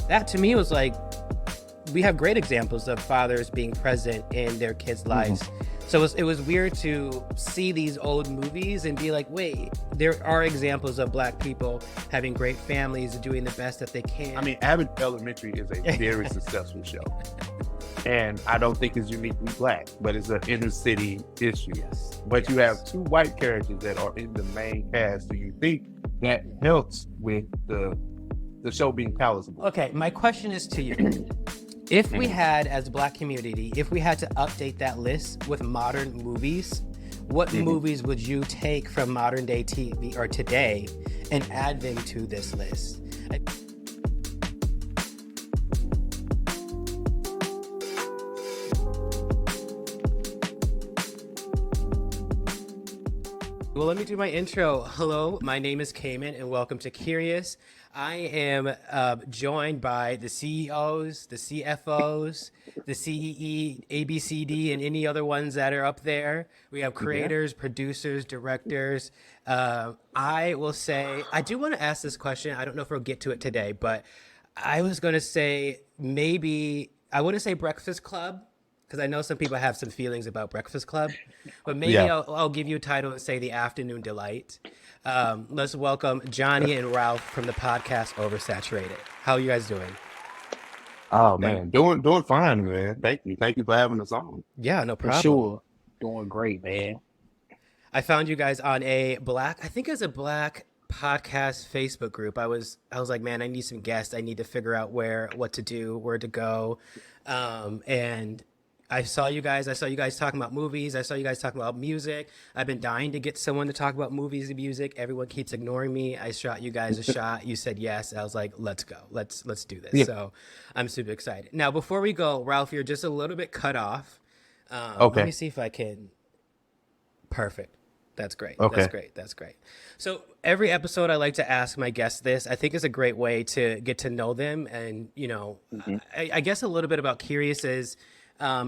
that to me was like, we have great examples of fathers being present in their kids' lives. So it was weird to see these old movies and be like, wait, there are examples of Black people having great families and doing the best that they can. I mean, Abbott Elementary is a very successful show. And I don't think it's uniquely Black, but it's an inner city issue. Yes. But you have two white characters that are in the main cast. Do you think that helps with the show being palatable? Okay, my question is to you. If we had, as a Black community, if we had to update that list with modern movies, what movies would you take from modern day TV or today and add them to this list? Well, let me do my intro. Hello, my name is Cayman, and welcome to Kurious. I am joined by the CEOs, the CFOs, the CEE, ABCD, and any other ones that are up there. We have creators, producers, directors. I will say, I do want to ask this question. I don't know if we'll get to it today, but I was going to say maybe, I wouldn't say Breakfast Club, because I know some people have some feelings about Breakfast Club, but maybe I'll give you a title and say The Afternoon Delight. Let's welcome Johnnie and Ralph from the podcast Oversaturated. How are you guys doing? Oh man, doing fine, man. Thank you for having us on. Yeah, no problem. For sure. Doing great, man. I found you guys on I think it was a Black podcast Facebook group. I was like, man, I need some guests. I need to figure out what to do, where to go. And I saw you guys talking about movies. I saw you guys talking about music. I've been dying to get someone to talk about movies and music. Everyone keeps ignoring me. I shot you guys a shot. You said yes. I was like, let's go. Let's do this. Yeah. So I'm super excited. Now, before we go, Ralph, you're just a little bit cut off. Okay. Let me see if I can. Perfect. That's great. Okay. That's great. So every episode I like to ask my guests this. I think it's a great way to get to know them. And, I guess a little bit about Kurious is,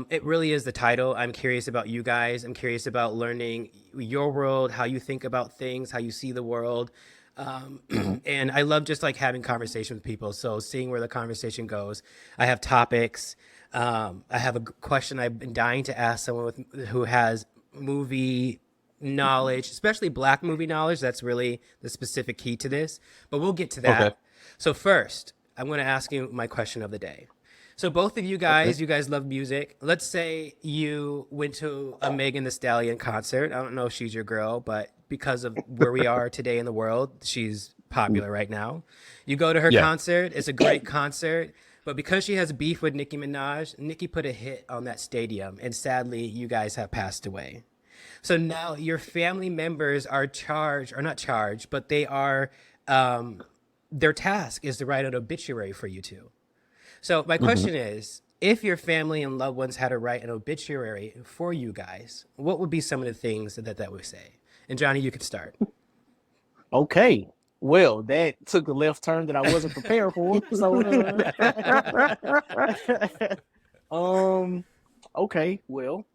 it really is the title. I'm curious about you guys. I'm curious about learning your world, how you think about things, how you see the world. And I love just like having conversation with people. So seeing where the conversation goes. I have topics. I have a question I've been dying to ask someone who has movie knowledge, especially Black movie knowledge. That's really the specific key to this, but we'll get to that. Okay. So first, I'm going to ask you my question of the day. So both of you guys, you guys love music. Let's say you went to a Megan Thee Stallion concert. I don't know if she's your girl, but because of where we are today in the world, she's popular right now. You go to her concert. It's a great concert. But because she has beef with Nicki Minaj, Nicki put a hit on that stadium. And sadly, you guys have passed away. So now your family members are not charged, but they are, their task is to write an obituary for you two. So my question is, if your family and loved ones had to write an obituary for you guys, what would be some of the things that would say? And Johnnie, you could start. Okay. Well, that took a left turn that I wasn't prepared for. So, okay. Well,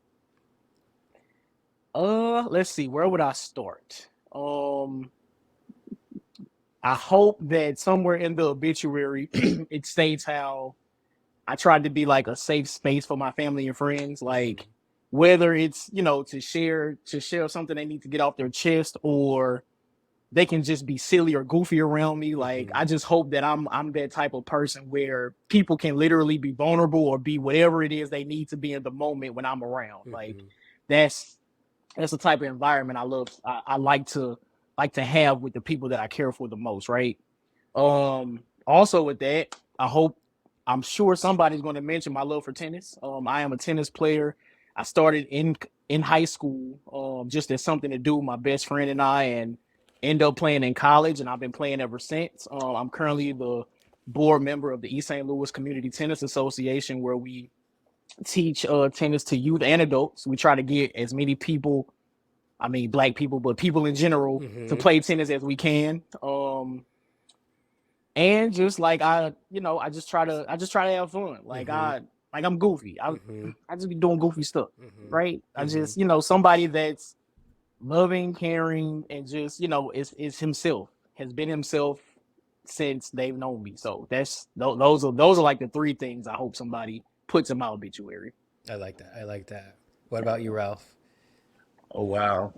let's see. Where would I start? I hope that somewhere in the obituary, it states how I tried to be like a safe space for my family and friends. Like whether it's, to share something they need to get off their chest, or they can just be silly or goofy around me. Like, I just hope that I'm that type of person where people can literally be vulnerable or be whatever it is they need to be in the moment when I'm around. Like that's the type of environment I love. I like to have with the people that I care for the most, right? Also with that, I'm sure somebody's going to mention my love for tennis. I am a tennis player. I started in high school, just as something to do with my best friend and I, and end up playing in college, and I've been playing ever since. I'm currently the board member of the East St. Louis Community Tennis Association, where we teach tennis to youth and adults. We try to get as many people, Black people, but people in general, to play tennis as we can. And just like I just try to have fun. Like I'm goofy. I just be doing goofy stuff, right? I just somebody that's loving, caring, and just is himself, has been himself since they've known me. So those are like the three things I hope somebody puts in my obituary. I like that. I like that. What about you, Ralph? Oh wow.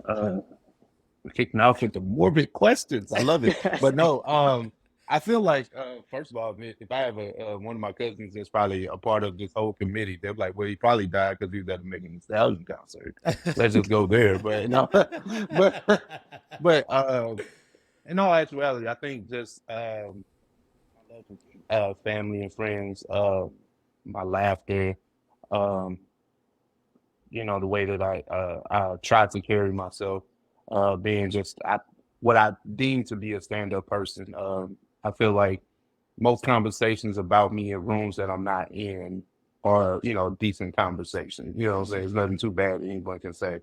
We're kicking off with the morbid questions. I love it. But no, I feel like first of all, if I have a one of my cousins that's probably a part of this whole committee, they're like, well, he probably died because he was at a Megan Thee Stallion concert. Let's just go there. But no, but in all actuality, I think just my love for family and friends, my laughter, um, the way that I try to carry myself, being just what I deem to be a stand-up person. I feel like most conversations about me in rooms that I'm not in are, decent conversations. You know what I'm saying? There's nothing too bad that anyone can say.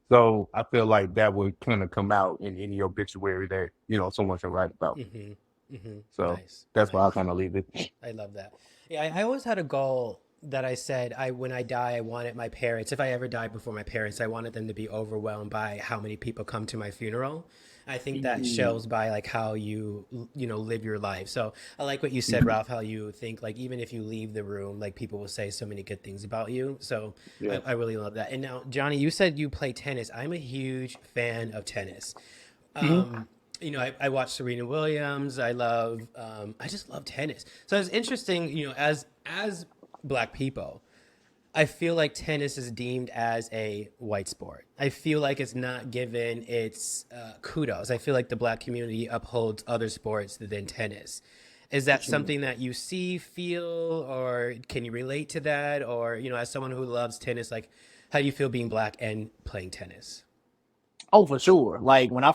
So I feel like that would kind of come out in any obituary that, someone can write about me. Mm-hmm. Mm-hmm. So Nice. that's why I Nice. kind of leave it. I love that. Yeah, I always had a goal that I said when I die, I wanted my parents, if I ever died before my parents, I wanted them to be overwhelmed by how many people come to my funeral. I think that Mhm. shows by like how you live your life. So I like what you said, Ralph, how you think like even if you leave the room, like people will say so many good things about you. So Yeah. I really love that. And now, Johnny, you said you play tennis. I'm a huge fan of tennis. Mhm. I watch Serena Williams. I just love tennis. So it's interesting, as black people, I feel like tennis is deemed as a white sport. I feel like it's not given its kudos. I feel like the black community upholds other sports than tennis. Is For that sure. something that you see, feel, or can you relate to that? Or, as someone who loves tennis, like, how do you feel being black and playing tennis? Oh, for sure. Like when I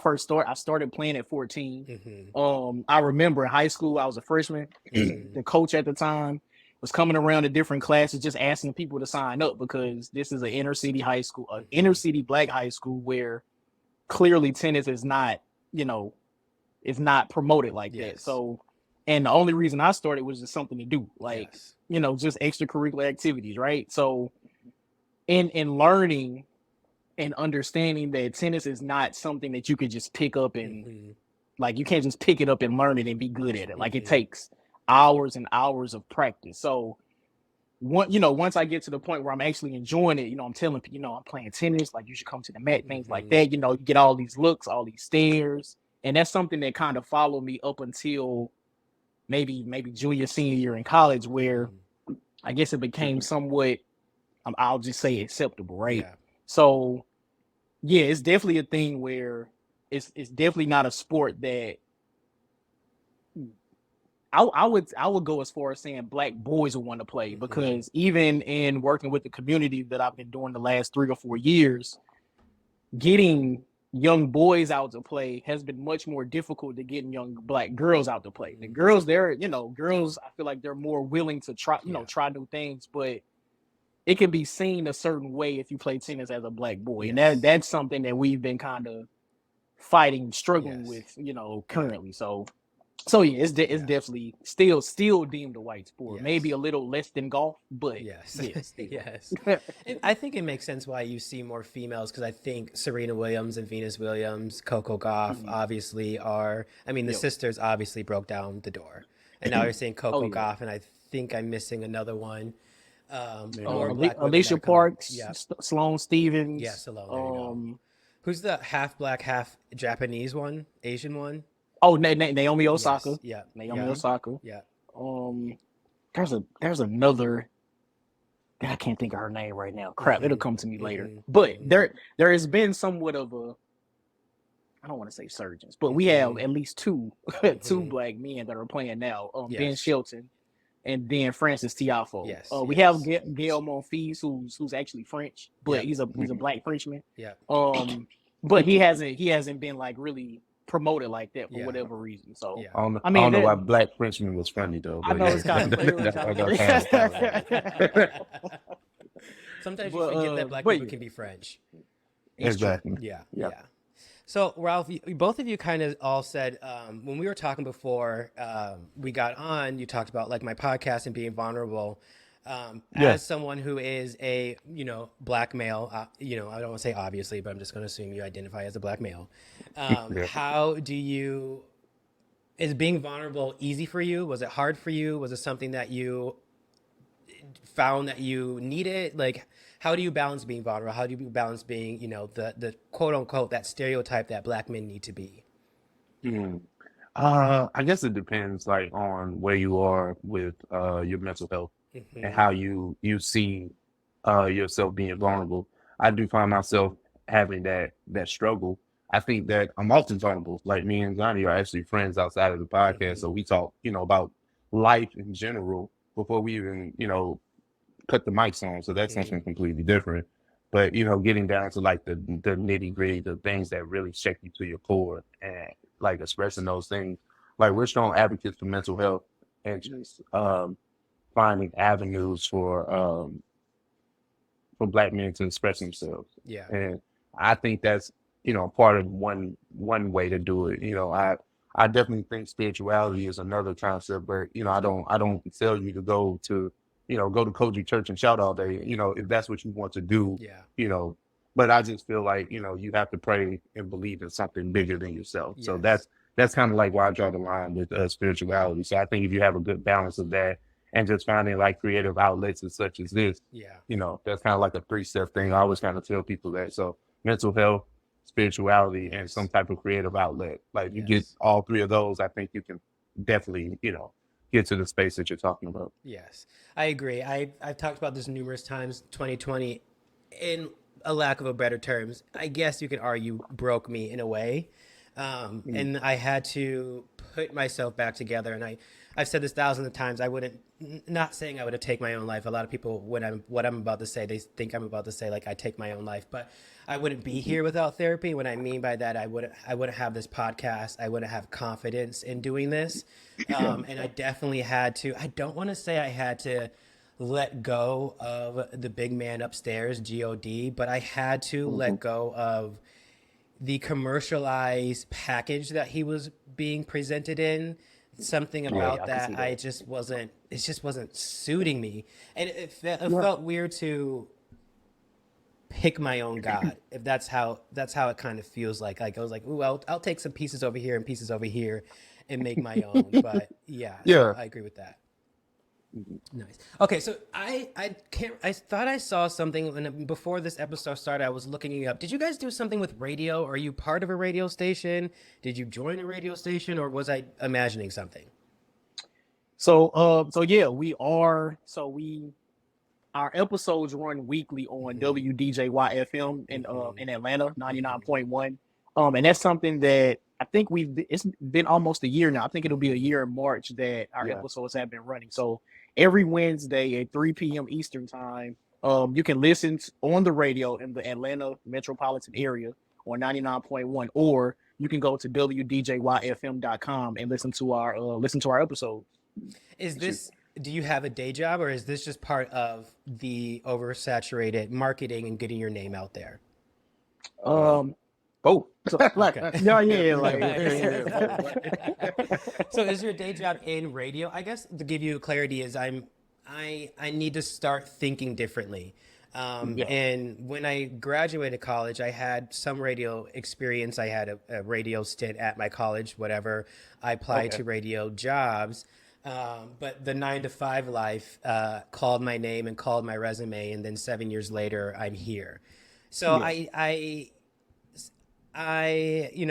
started playing at 14. Mm-hmm. I remember in high school, I was a freshman. Mm-hmm. The coach at the time was coming around to different classes, just asking people to sign up because this is an inner city high school, an inner Mm-hmm. city black high school where clearly tennis is not, you know, is not promoted like that. Yes. So, and the only reason I started was just something to do, like, Yes. just extracurricular activities, right? So, in learning and understanding that tennis is not something that you could just pick up and Mm-hmm. like you can't just pick it up and learn it and be good at it. Like it Mm-hmm. takes hours and hours of practice. So once I get to the point where I'm actually enjoying it, I'm telling people, I'm playing tennis, like you should come to the mat, things like Mm-hmm. that. You get all these looks, all these stares. And that's something that kind of followed me up until maybe junior, senior year in college, where Mm-hmm. I guess it became somewhat, I'll just say acceptable, right? Yeah. So yeah, it's definitely a thing where it's definitely not a sport that I would go as far as saying black boys would want to play, Mm-hmm. because even in working with the community that I've been doing the last 3 or 4 years, getting young boys out to play has been much more difficult than getting young black girls out to play. The Mm-hmm. girls, girls, I feel like they're more willing to try, Yeah. try new things, but it can be seen a certain way if you play tennis as a black boy. And Yes. that's something that we've been kind of fighting, struggling Yes. with, Yeah. currently. So yeah, it's Yeah. definitely still deemed a white sport. Maybe a Yes. little less than golf, but Yes. yeah, still. Yes. And I think it makes sense why you see more females because I think Serena Williams and Venus Williams, Coco Gauff Mhm. obviously are, I mean, the Yep. sisters obviously broke down the door. And now you're saying Oh Coco yeah. Gauff, and I think I'm missing another one. Maybe More more. black women that Alicia are coming. Parks, Yep. Sloane Stevens. Yes, alone. There you go. Who's the half black, half Japanese one? Asian one? Oh, Naomi Yes. Osaka. Yep. Naomi Yep. Mhm. Osaka. Yep. Um, there's another. I can't think of her name right now. Crap, it'll Mm-hmm. come to me later. Mm-hmm. But Mm-hmm. there has been somewhat of a, I don't want to say surgeons, but we have Mm-hmm. at least two two Mm-hmm. black men that are playing now. Ben Yes. Shelton and then Francis Tiafo. Yes. We have Yes. Gael Monfils, who's actually French, but Yep. he's a black Frenchman. Yep. But he hasn't been like really promoted like that for Yeah. whatever reason. So Yeah. I I mean, don't know why Black Frenchman was funny though, I but know yeah, it's kind of it was kind of that's kind of funny. Sometimes you forget that but black but people yeah, can be French. it's true. exactly. Yeah, Yeah. yeah. So, Ralph, both of you kind of all said when we were talking before we got on, you talked about like my podcast and being vulnerable. Yeah. As someone who is a black male, I don't want to say obviously, but I'm just going to assume you identify as a black male. Yeah. How do you Is being vulnerable easy for you? Was it hard for you? Was it something that you found that you needed? Like, how do you balance being vulnerable? How do you balance being, the quote unquote that stereotype that black men need to be? Hmm. I guess it depends like on where you are with your mental health and Hmm. how you see yourself being vulnerable. I do find myself having that struggle. I think that I'm often vulnerable. Like me and Johnny are actually friends outside of the podcast, Hmm. so we talk, about life in general before we even, cut the mics on. So that's Hmm. something completely different. But getting down to like the nitty gritty, the things that really shake you to your core, and like expressing those things. Like we're strong advocates for mental health and just finding avenues for black men to express themselves. Yeah. And I think that's, part of one way to do it. I definitely think spirituality is another concept, but I don't tell you to go to Koji church and shout all day, if that's what you want to do, Yeah. you know. But I just feel like, you have to pray and believe in something bigger than yourself. So Yes. that's kind of like why I draw the line with spirituality. So I think if you have a good balance of that and just finding like creative outlets as such as this, Yeah. that's kind of like a three-step thing. I always kind of tell people that. So mental health, spirituality, and some Yes. type of creative outlet. Like you get Yes. all three of those, I think you can definitely, get to the space that you're talking about. Yes, I agree. I've talked about this numerous times. 2020, in a lack of a better terms, I guess you could argue broke me in a way, Mm. and I had to put myself back together. And I've said this thousands of times. I wouldn't, not saying I would have taken my own life. A lot of people, when what I'm about to say, they think I'm about to say like I take my own life, but I wouldn't be here without therapy. What I mean by that, I wouldn't have this podcast. I wouldn't have confidence in doing this. Yeah. And I definitely had to, I don't want to say I had to let go of the big man upstairs, God, but I had to Hmm. let go of the commercialized package that he was being presented in. Something Yeah. Yeah, about I can see that, that. it just wasn't suiting me. And it Yeah. felt weird to pick my own God, if that's how it kind of feels like. Like I was like, ooh, I'll take some pieces over here and pieces over here and make my own. But yeah, so Yeah. I agree with that. Mhm. Nice. Okay, so I thought I saw something before this episode started. I was looking it up. Did you guys do something with radio? Are you part of a radio station? Did you join a radio station, or was I imagining something? So yeah, we are. So we our episodes run weekly on Mm-hmm. WDJY FM Mm-hmm. in Atlanta, Mm-hmm. 99.1. And that's something that I think it's been almost a year now. I think it'll be a Mm-hmm. year in March that our Yeah. episodes have been running. So every Wednesday at 3 p.m. Eastern time, you can listen on the radio in the Atlanta metropolitan area on 99.1, or you can go to WDJYFM.com and listen to our episodes. Is Shoot. this, do you have a day job, or is this just part of the oversaturated marketing and getting your name out there? Uh, Um, Both. so like, Okay. yeah, yeah, We like, have I yeah, understand. both. So is your day job in radio? I guess to give you clarity is I need to start thinking differently. Yeah. And when I graduated college, I had some radio experience. I had a radio stint at my college, whatever. I applied Okay. to radio jobs. But the 9 to 5 life called my name and called my resume, and then 7 years later, I'm here. So yeah.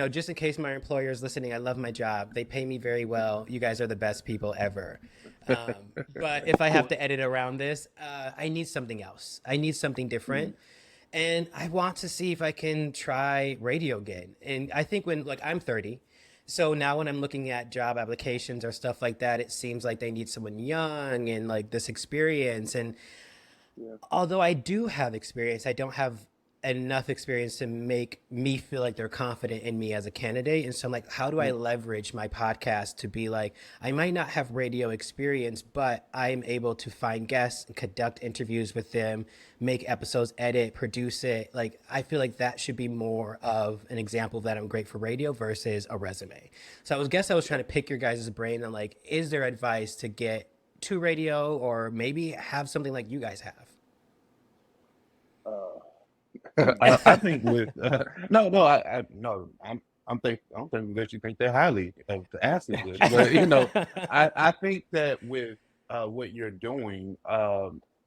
just in case my employer is listening, I love my job. They pay me very well. You guys are the best people ever. But if I have Cool. to edit around this, I need something else. I need something Mhm. different. And I want to see if I can try radio again. And I think like, I'm 30. So now when I'm looking at job applications or stuff like that, it seems like they need someone young and like this experience. And Yeah. although I do have experience, I don't have enough experience to make me feel like they're confident in me as a candidate. And so I'm like, how do I Mm. leverage my podcast to be like, I might not have radio experience, but I'm able to find guests and conduct interviews with them, make episodes, edit, produce it. Like, I feel like that should be more of an example that I'm great for radio versus a resume. So I was trying to pick your guys' brain on like, is there advice to get to radio or maybe have something like you guys have? I think with no, no, I no, I don't think that you think that highly of the acid, but you know, I think that with what you're doing,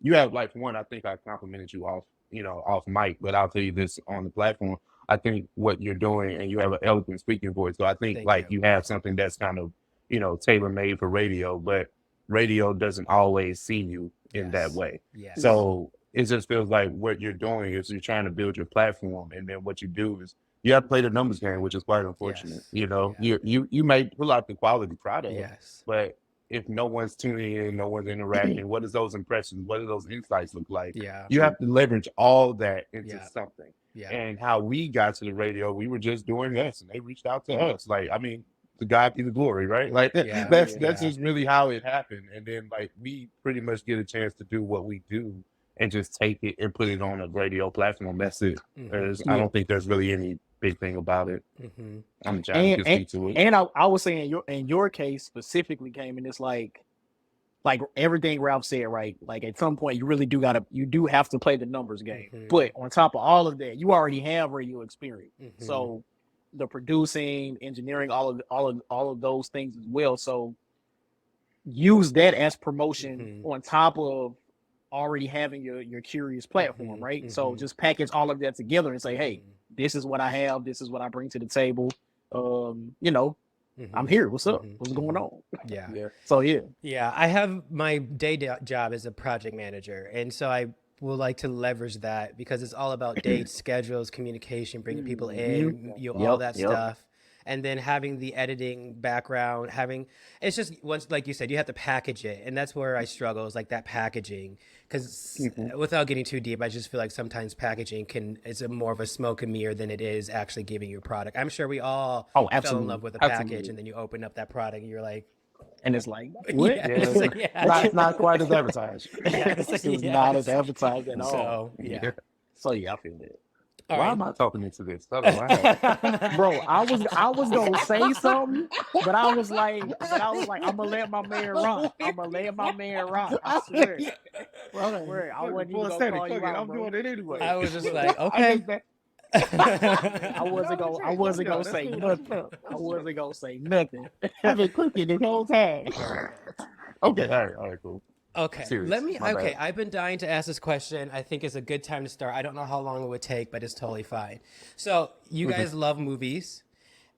you have like one. I think I complimented you off, you know, off mic, but I'll tell you this on the platform. I think what you're doing, and you have an eloquent speaking voice. So I think Thank like you. you have something that's kind of, you know, tailor made for radio, but radio doesn't always see you in that Yes. way. Yes. So it just feels like what you're doing is you're trying to build your platform, and then what you do is you have to play the numbers game, which is quite unfortunate. Yes. You know, Yeah. you may pull out the quality product, Yes. but if no one's tuning in, no one's interacting, what does those impressions, what do those insights look like? Yeah. You have to leverage all that into Yeah. something. Yeah. And how we got to the radio, we were just doing us, and they reached out to us. Like, I mean, to God be the glory, right? Like Yeah. that's Yeah. just really how it happened. And then like we pretty much get a chance to do what we do and just take it and put it on a radio platform. That's it. I don't think there's really any big thing about it. Mm-hmm. I'm John can speak to it. And I was saying in your case specifically came and it's like everything Ralph said, right? Like at some point you do have to play the numbers game. Mhm. But on top of all of that, you already have radio experience. Mhm. So the producing, engineering, all of those things as well. So use that as promotion on top of already having your Kurious platform, right? So just package all of that together and say, hey, this is what I have, this is what I bring to the table. You know, I'm here. What's up? What's going on? Yeah. So yeah. Yeah. I have my job as a project manager. And so I would like to leverage that because it's all about dates, schedules, communication, bringing people in, all that stuff. And then having the editing background, it's just once, like you said, you have to package it. And that's where I struggle is like that packaging. Because without getting too deep, I just feel like sometimes packaging is more of a smoke and mirror than it is actually giving you a product. I'm sure we all fell in love with a package and then you open up that product and you're like, and it's like, what? It's not quite as advertised. It's not as advertised at all. So, yeah. So yeah, I feel that. Why am I talking into this? Bro, I was gonna say something, but I was like, I'm gonna let my man rock. I swear. I wasn't even gonna call you out, I'm doing it anyway. I was just like, okay. I wasn't gonna say nothing. I've been cooking this whole time. Okay, all right, cool. Okay, I've been dying to ask this question. I think it's a good time to start. I don't know how long it would take, but it's totally fine. So you guys love movies,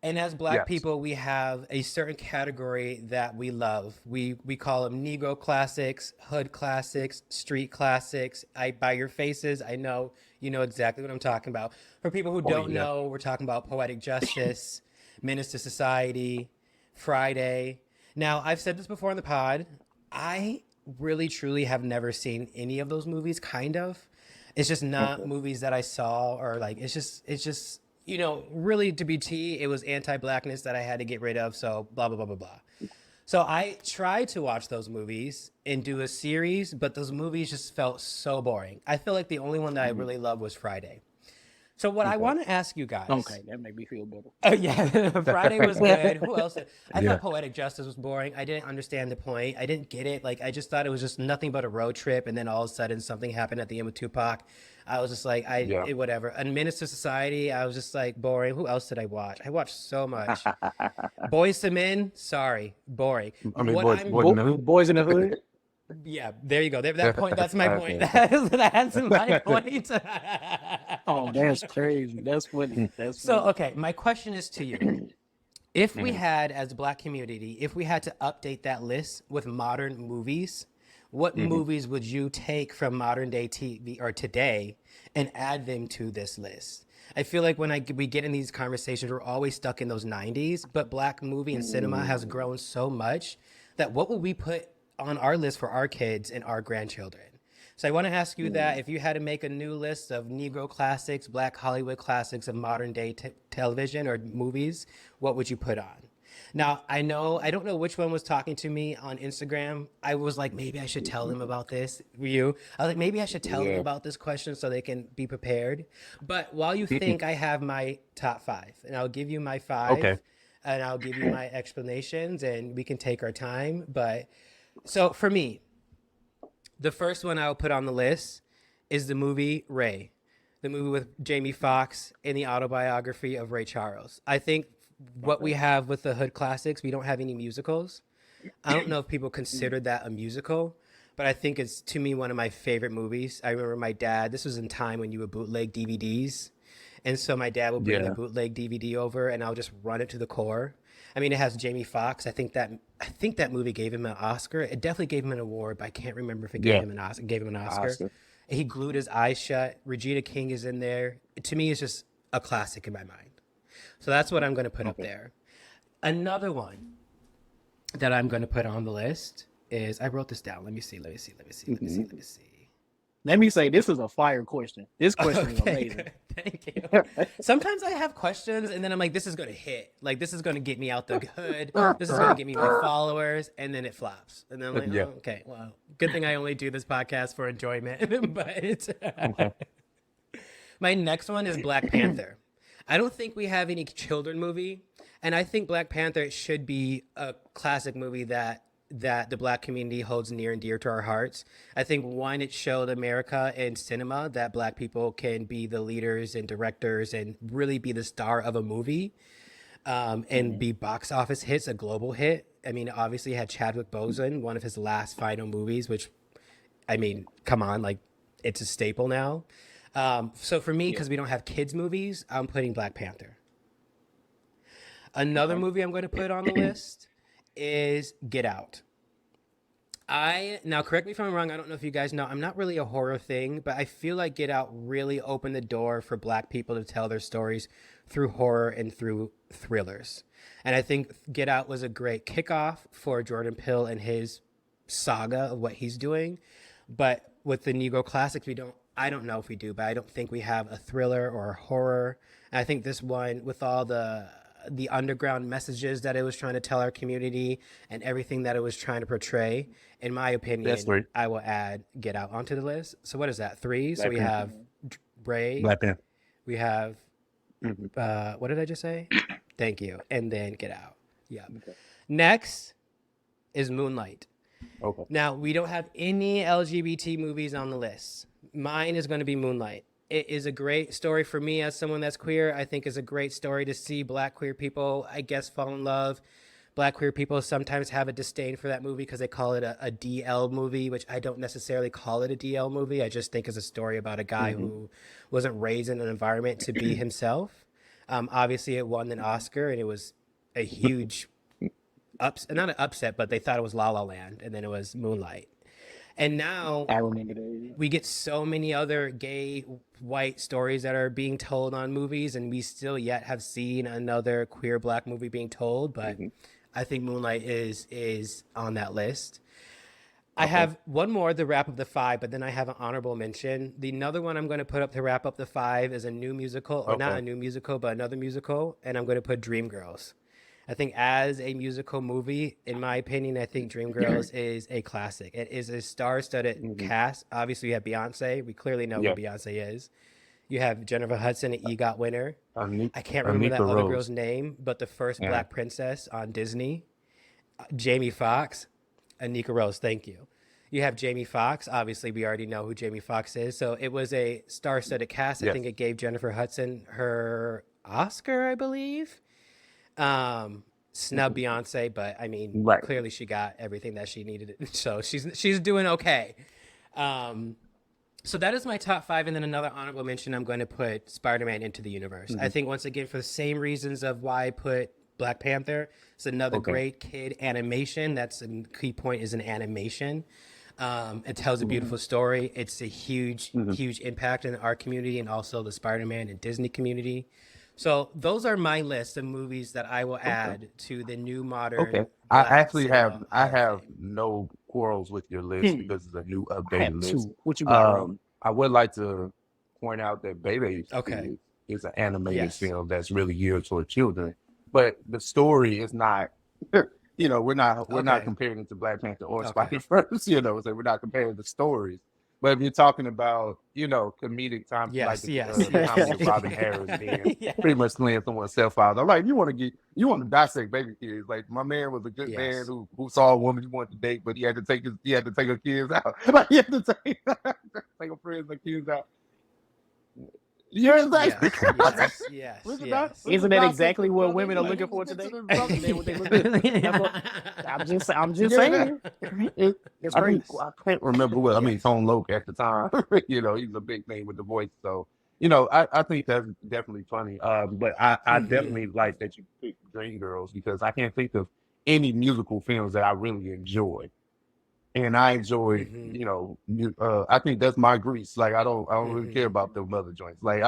and as Black people, we have a certain category that we love. We call them Negro classics, hood classics, street classics. By your faces, I know you know exactly what I'm talking about. For people who don't know, we're talking about Poetic Justice, Menace to Society, Friday. Now, I've said this before on the pod. I really truly have never seen any of those movies. Kind of, it's just not movies that I saw, or like it's just you know, really to be T, it was anti-Blackness that I had to get rid of. So blah blah blah blah blah. So I tried to watch those movies and do a series, but those movies just felt so boring. I feel like the only one that I really loved was Friday. So what I want to ask you guys. Okay, that made me feel better. Oh yeah, Friday was good. Who else? I thought Poetic Justice was boring. I didn't understand the point. I didn't get it. Like I just thought it was just nothing but a road trip, and then all of a sudden something happened at the end with Tupac. I was just like, whatever. And Menace to Society, I was just like boring. Who else did I watch? I watched so much. Boys to Men, sorry, boring. I mean, Boys in the Hood. Yeah, there you go. That point. That's my point. That's my point. Oh, that's crazy. That's funny. So, okay, my question is to you. If we had, as a Black community, if we had to update that list with modern movies, what movies would you take from modern day TV or today and add them to this list? I feel like when we get in these conversations, we're always stuck in those 90s, but Black movie and cinema has grown so much that what would we put on our list for our kids and our grandchildren? So I want to ask you that if you had to make a new list of Negro classics, Black Hollywood classics of modern day television or movies, what would you put on? Now, I don't know which one was talking to me on Instagram. I was like, maybe I should tell them about this. Were you? I was like, maybe I should tell them about this question so they can be prepared. But while you think, I have my top 5, and I'll give you my 5. Okay. And I'll give you my explanations, and we can take our time. But so for me, the first one I'll put on the list is the movie Ray, the movie with Jamie Foxx and the autobiography of Ray Charles. I think what we Okay. have with the Hood Classics, we don't have any musicals. I don't know if people Mm. consider that a musical, but I think it's to me one of my favorite movies. I remember my dad, this was in time when you would bootleg DVDs. And so my dad would bring a Yeah. bootleg DVD over and I'll just run it to the core. I mean, it has Jamie Foxx. I think that movie gave him an Oscar. It definitely gave him an award, but I can't remember if it Yeah. gave him an Oscar. Oscar. He glued his eyes shut. Regina King is in there. To me, it's just a classic in my mind. So that's what I'm going to put up Okay. there. Another one that I'm going to put on the list is I wrote this down. Let me see. Let me say, this is a fire question. This question is Okay, amazing. good. Thank you. Sometimes I have questions and then I'm like, this is going to hit. Like, this is going to get me out the hood. This is going to get me my followers. And then it flops. And then I'm like, Yeah. oh, okay, well, good thing I only do this podcast for enjoyment. But Okay. my next one is Black Panther. I don't think we have any children movie. And I think Black Panther should be a classic movie that the Black community holds near and dear to our hearts. I think one, it showed America in cinema that Black people can be the leaders and directors and really be the star of a movie, and be box office hits, a global hit. I mean, obviously it had Chadwick Boseman, one of his last final movies, which, I mean, come on, like it's a staple now. So for me, Yeah. because we don't have kids movies, I'm putting Black Panther. Another Okay. movie I'm going to put on the list is Get Out. Now correct me if I'm wrong. I don't know if you guys know. I'm not really a horror thing, but I feel like Get Out really opened the door for Black people to tell their stories through horror and through thrillers. And I think Get Out was a great kickoff for Jordan Peele and his saga of what he's doing. But with the Negro classics, we don't. I don't know if we do, but I don't think we have a thriller or a horror. And I think this one, with all the underground messages that it was trying to tell our community and everything that it was trying to portray, in my That's opinion, right. I will add Get Out onto the list. So what is that? 3. So Black we Panther. have Ray. Black Panther. We have Mhm. what did I just say? Thank you. And then Get Out. Yeah. Okay. Next is Moonlight. Okay. Now, we don't have any LGBT movies on the list. Mine is going to be Moonlight. It is a great story for me as someone that's queer. I think it's a great story to see Black queer people, I guess, fall in love. Black queer people sometimes have a disdain for that movie because they call it a DL movie, which I don't necessarily call it a DL movie. I just think it's a story about a guy who wasn't raised in an environment to be himself. Obviously, it won an Oscar, and it was a huge not an upset, but they thought it was La La Land, and then it was Moonlight. And now I remember that. we get so many other gay white stories that are being told on movies, and we still yet have seen another queer Black movie being told. But I think Moonlight is on that list. I have one more to wrap up the 5, but then I have an honorable mention. The another one I'm going to put up to wrap up the 5 is a new musical, or not a new musical, but another musical, and I'm going to put Dreamgirls. I think as a musical movie, in my opinion, I think Dreamgirls is a classic. It is a star-studded cast. Obviously, you have Beyonce. We clearly know Yeah. who Beyonce is. You have Jennifer Hudson, an EGOT winner. Anika, I can't remember that Anika other Rose. girl's name, but the first Yeah. Black princess on Disney. Jamie Foxx, Anika Rose, thank you. You have Jamie Foxx. Obviously, we already know who Jamie Foxx is. So it was a star-studded cast. I Yes. think it gave Jennifer Hudson her Oscar, I believe. Snub Beyonce, but I mean, Right. clearly she got everything that she needed. So she's doing okay. So that is my top 5, and then another honorable mention. I'm going to put Spider-Man Into the Universe. I think once again for the same reasons of why I put Black Panther. It's another great kid animation. That's a key point, is an animation. It tells a beautiful story. It's a huge impact in our community and also the Spider-Man and Disney community. So those are my list of movies that I will add to the new modern. Okay. I Black actually cinema I Hall of have Fame. no quarrels with your list because it's a new I updated have list. 2. What you got, Ray? I would like to point out that Baby Okay. is an animated Yes. film that's really geared toward children, but the story is not. We're not Okay. comparing it to Black Panther or Okay. Spider-Verse. So we're not comparing the stories. But if you're talking about comedic time, Yes, like yes, the comedy of yes. Robin Harris being Yeah. pretty much slaying someone's self-out. I'm like, you want to dissect baby kids. Like my man was a good man Yes. who saw a woman he wanted to date, but he had to take her kids out. Like he had to take her friends and kids out. You're exactly. Yes. Isn't that exactly what women are looking for today? What they look at. I'm just saying. It's I crazy. think I can't remember what I mean. Yes. Tone Loc at the time, he's a big name with the voice. So, I think that's definitely funny. But I definitely like that you picked Dreamgirls because I can't think of any musical films that I really enjoy. And I enjoy, I think that's my grease. Like I don't really care about the other joints. Like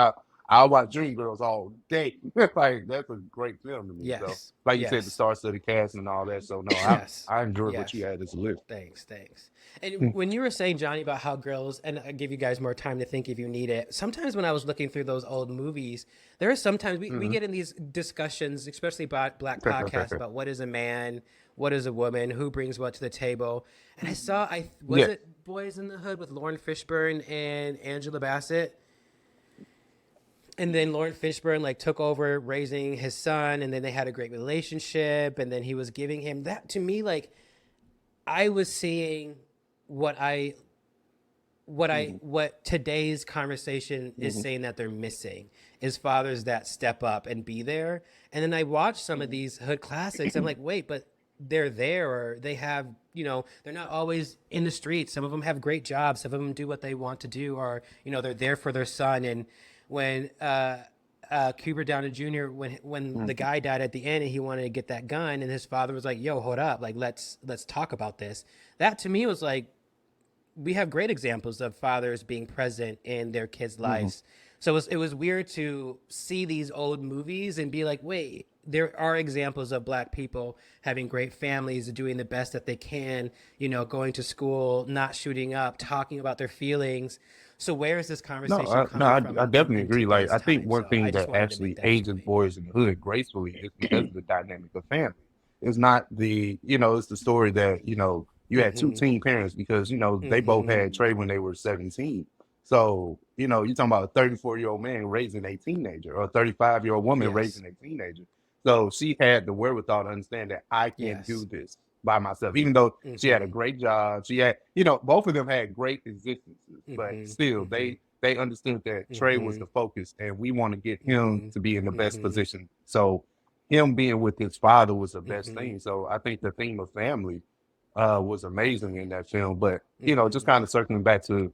I watch Dreamgirls all day. Like that's a great film to me. So Yes. like you said, the Yes. stars of the cast and all that. So no, Yes. I enjoyed what you Yes. had as a list. Thanks. And when you were saying, Johnny, about how girls, and I give you guys more time to think if you need it, sometimes when I was looking through those old movies, there are sometimes we get in these discussions, especially about Black podcasts, about what is a man, what is a woman, who brings what to the table. And was Yeah. it Boys in the Hood with Lauren Fishburne and Angela Bassett? And then Lauren Fishburne like took over raising his son, and then they had a great relationship, and then he was giving him that. To me, like, I was seeing what today's conversation is saying that they're missing is fathers that step up and be there. And then I watch some of these hood classics. I'm like, wait, but they're there, or they have, they're not always in the streets. Some of them have great jobs. Some of them do what they want to do, or, they're there for their son. And when, Cuba Downer Jr. when the guy died at the end and he wanted to get that gun and his father was like, yo, hold up. Like, let's talk about this. That to me was like, we have great examples of fathers being present in their kids' lives. So it was weird to see these old movies and be like, wait, there are examples of Black people having great families, doing the best that they can, going to school, not shooting up, talking about their feelings. So where is this conversation coming from? I definitely in agree. Like today's I think time? one So thing I just that wanted to actually make that ages point. boys in the hood gracefully is because of the dynamic of family. It's not it's the story that, you had two teen parents because, they both had Trey when they were 17. So, you're talking about a 34-year-old man raising a teenager or a 35-year-old woman Yes. raising a teenager. So she had the wherewithal to understand that I can't do this by myself, even though she had a great job. She had, both of them had great existences, but still they understood that Trey was the focus and we want to get him to be in the best position. So him being with his father was the best thing. So I think the theme of family was amazing in that film. But, just kind of circling back to,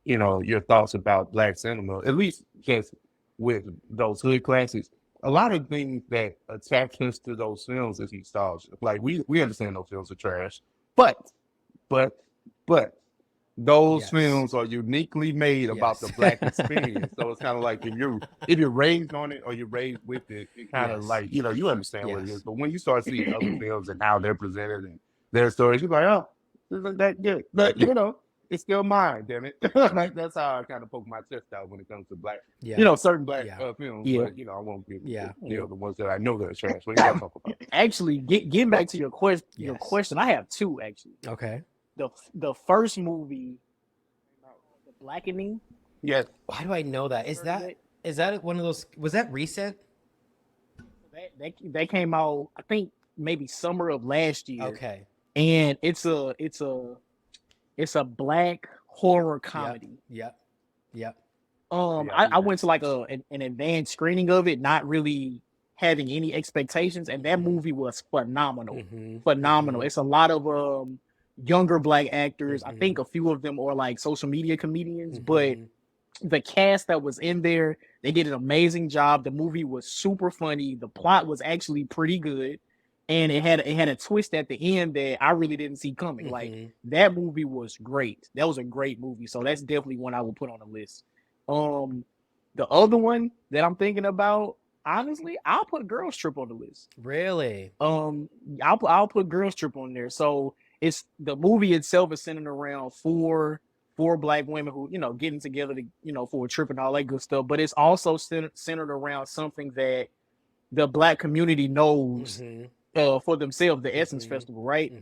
your thoughts about Black cinema, at least just with those hood classics, a lot of things that attach us to those films is nostalgia. Like we understand those films are trash, but but those Yes. films are uniquely made about the Yes. Black experience. So it's kind of like if you're raised on it or you're raised with it, it kind of Yes. like you understand what it Yes. is. But when you start seeing other films and how they're presented and their stories, you're like, oh, this isn't that good. But it's still mine, damn it. Like that's how I kind of poke my chest out when it comes to Black, Yeah. certain Black Yeah. films. Yeah. But I won't give Yeah. the ones that I know that are trash. What do you guys talk about? Actually, getting back to your Yes. question, I have two actually. Okay. The first movie, The Blackening. Yes. Why do I know that? Is that one of those? Was that recent? That came out, I think maybe summer of last year. Okay. And it's a Black horror comedy. Yep. I went to like an advanced screening of it, not really having any expectations, and that movie was phenomenal. Phenomenal. It's a lot of younger Black actors. I think a few of them are like social media comedians, but the cast that was in there, they did an amazing job. The movie was super funny. The plot was actually pretty good. And it had a twist at the end that I really didn't see coming. Like that movie was great. That was a great movie. So that's definitely one I will put on the list. The other one that I'm thinking about, honestly, I'll put Girls Trip on the list. Really? I'll put Girls Trip on there. So it's the movie itself is centered around four Black women who getting together to for a trip and all that good stuff. But it's also centered around something that the Black community knows. For themselves, the Essence Festival, right?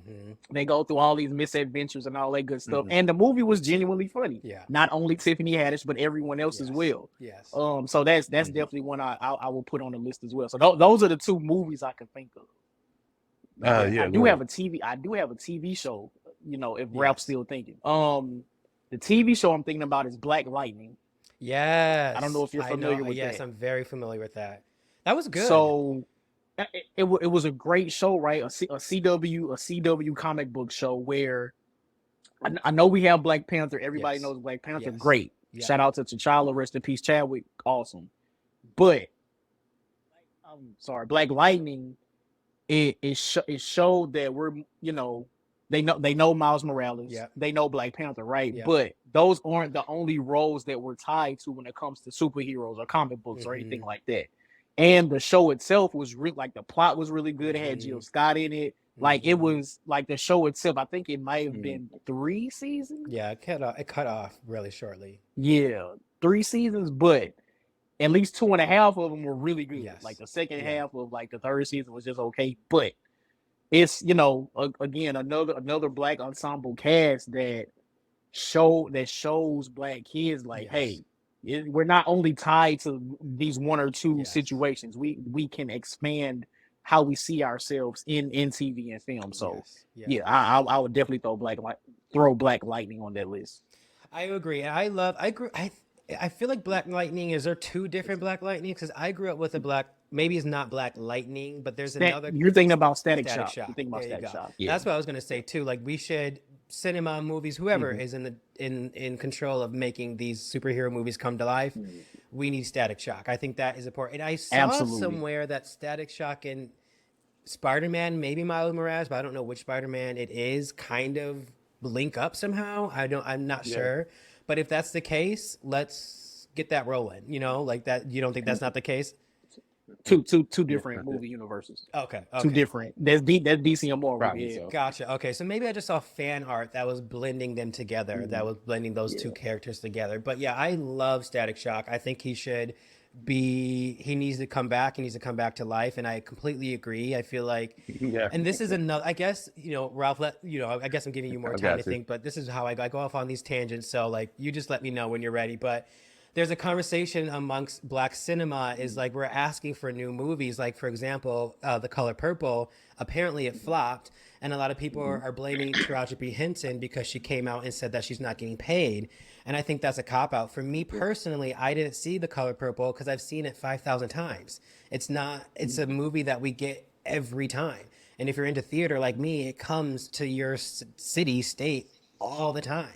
They go through all these misadventures and all that good stuff. And the movie was genuinely funny. Yeah. Not only Tiffany Haddish, but everyone else as well. Yes. So that's definitely one I will put on the list as well. So those are the two movies I can think of. I do have a TV show, if Ralph's still thinking. The TV show I'm thinking about is Black Lightning. I don't know Yes, if you're I know. familiar with Yes, that. I'm very familiar with that. That was good. So it was a great show, right? A CW comic book show where I know we have Black Panther. Everybody Yes, knows Black Panther. yes, Great. yep. Shout out to T'Challa. Rest in peace, Chadwick. Awesome. But I'm sorry, Black Lightning. It showed that we're, they know Miles Morales. Yep. They know Black Panther, right? Yep. But those aren't the only roles that we're tied to when it comes to superheroes or comic books or anything Mm-hmm. like that. And the show itself was like the plot was really good. It had Mm-hmm. Jill Scott in it. Like it Mm-hmm. was like the show itself. I think it might have Mm. been 3 seasons. Yeah, it cut off really shortly. Yeah, 3 seasons, but at least 2.5 of them were really good. Yes. Like the second Yeah. half of like the third season was just okay, but it's again another Black ensemble cast that shows Black kids like, Yes. hey, we're not only tied to these one or two Yes. situations. We can expand how we see ourselves in TV and film. So Yes. Yeah. yeah, I would definitely throw Black Lightning on that list. I agree. I feel like Black Lightning, is there two different Black Lightnings? Because I grew up with a Black, maybe it's not Black Lightning, but there's another You're thinking about Static Static Shock. You're Shock. thinking about There you Static go. Shock. That's what I was gonna say too. Like we should cinema, movies, whoever is in control of making these superhero movies come to life. We need Static Shock. I think that is important. And I saw Absolutely. somewhere that Static Shock and Spider-Man, maybe Miles Morales, but I don't know which Spider-Man it is, kind of link up somehow. I'm not Yeah. sure. But if that's the case, let's get that rolling. Like that. You don't think that's not the case? Two different movie universes. Okay. Two different. That's DC and Marvel. Probably Yeah. so. Gotcha. Okay, so maybe I just saw fan art that was blending them together, that was blending those two characters together. But yeah, I love Static Shock. I think he needs to come back. He needs to come back to life, and I completely agree. I feel like, Yeah. and this is another, I guess, Ralph, I guess I'm giving you more I time got to you. think, but this is how I go off on these tangents. So like, you just let me know when you're ready. But there's a conversation amongst Black cinema is like, we're asking for new movies. Like, for example, The Color Purple, apparently it flopped. And a lot of people are blaming Taraji P. Henson because she came out and said that she's not getting paid. And I think that's a cop out. For me personally, I didn't see The Color Purple because I've seen it 5,000 times. It's a movie that we get every time. And if you're into theater like me, it comes to your city, state all the time.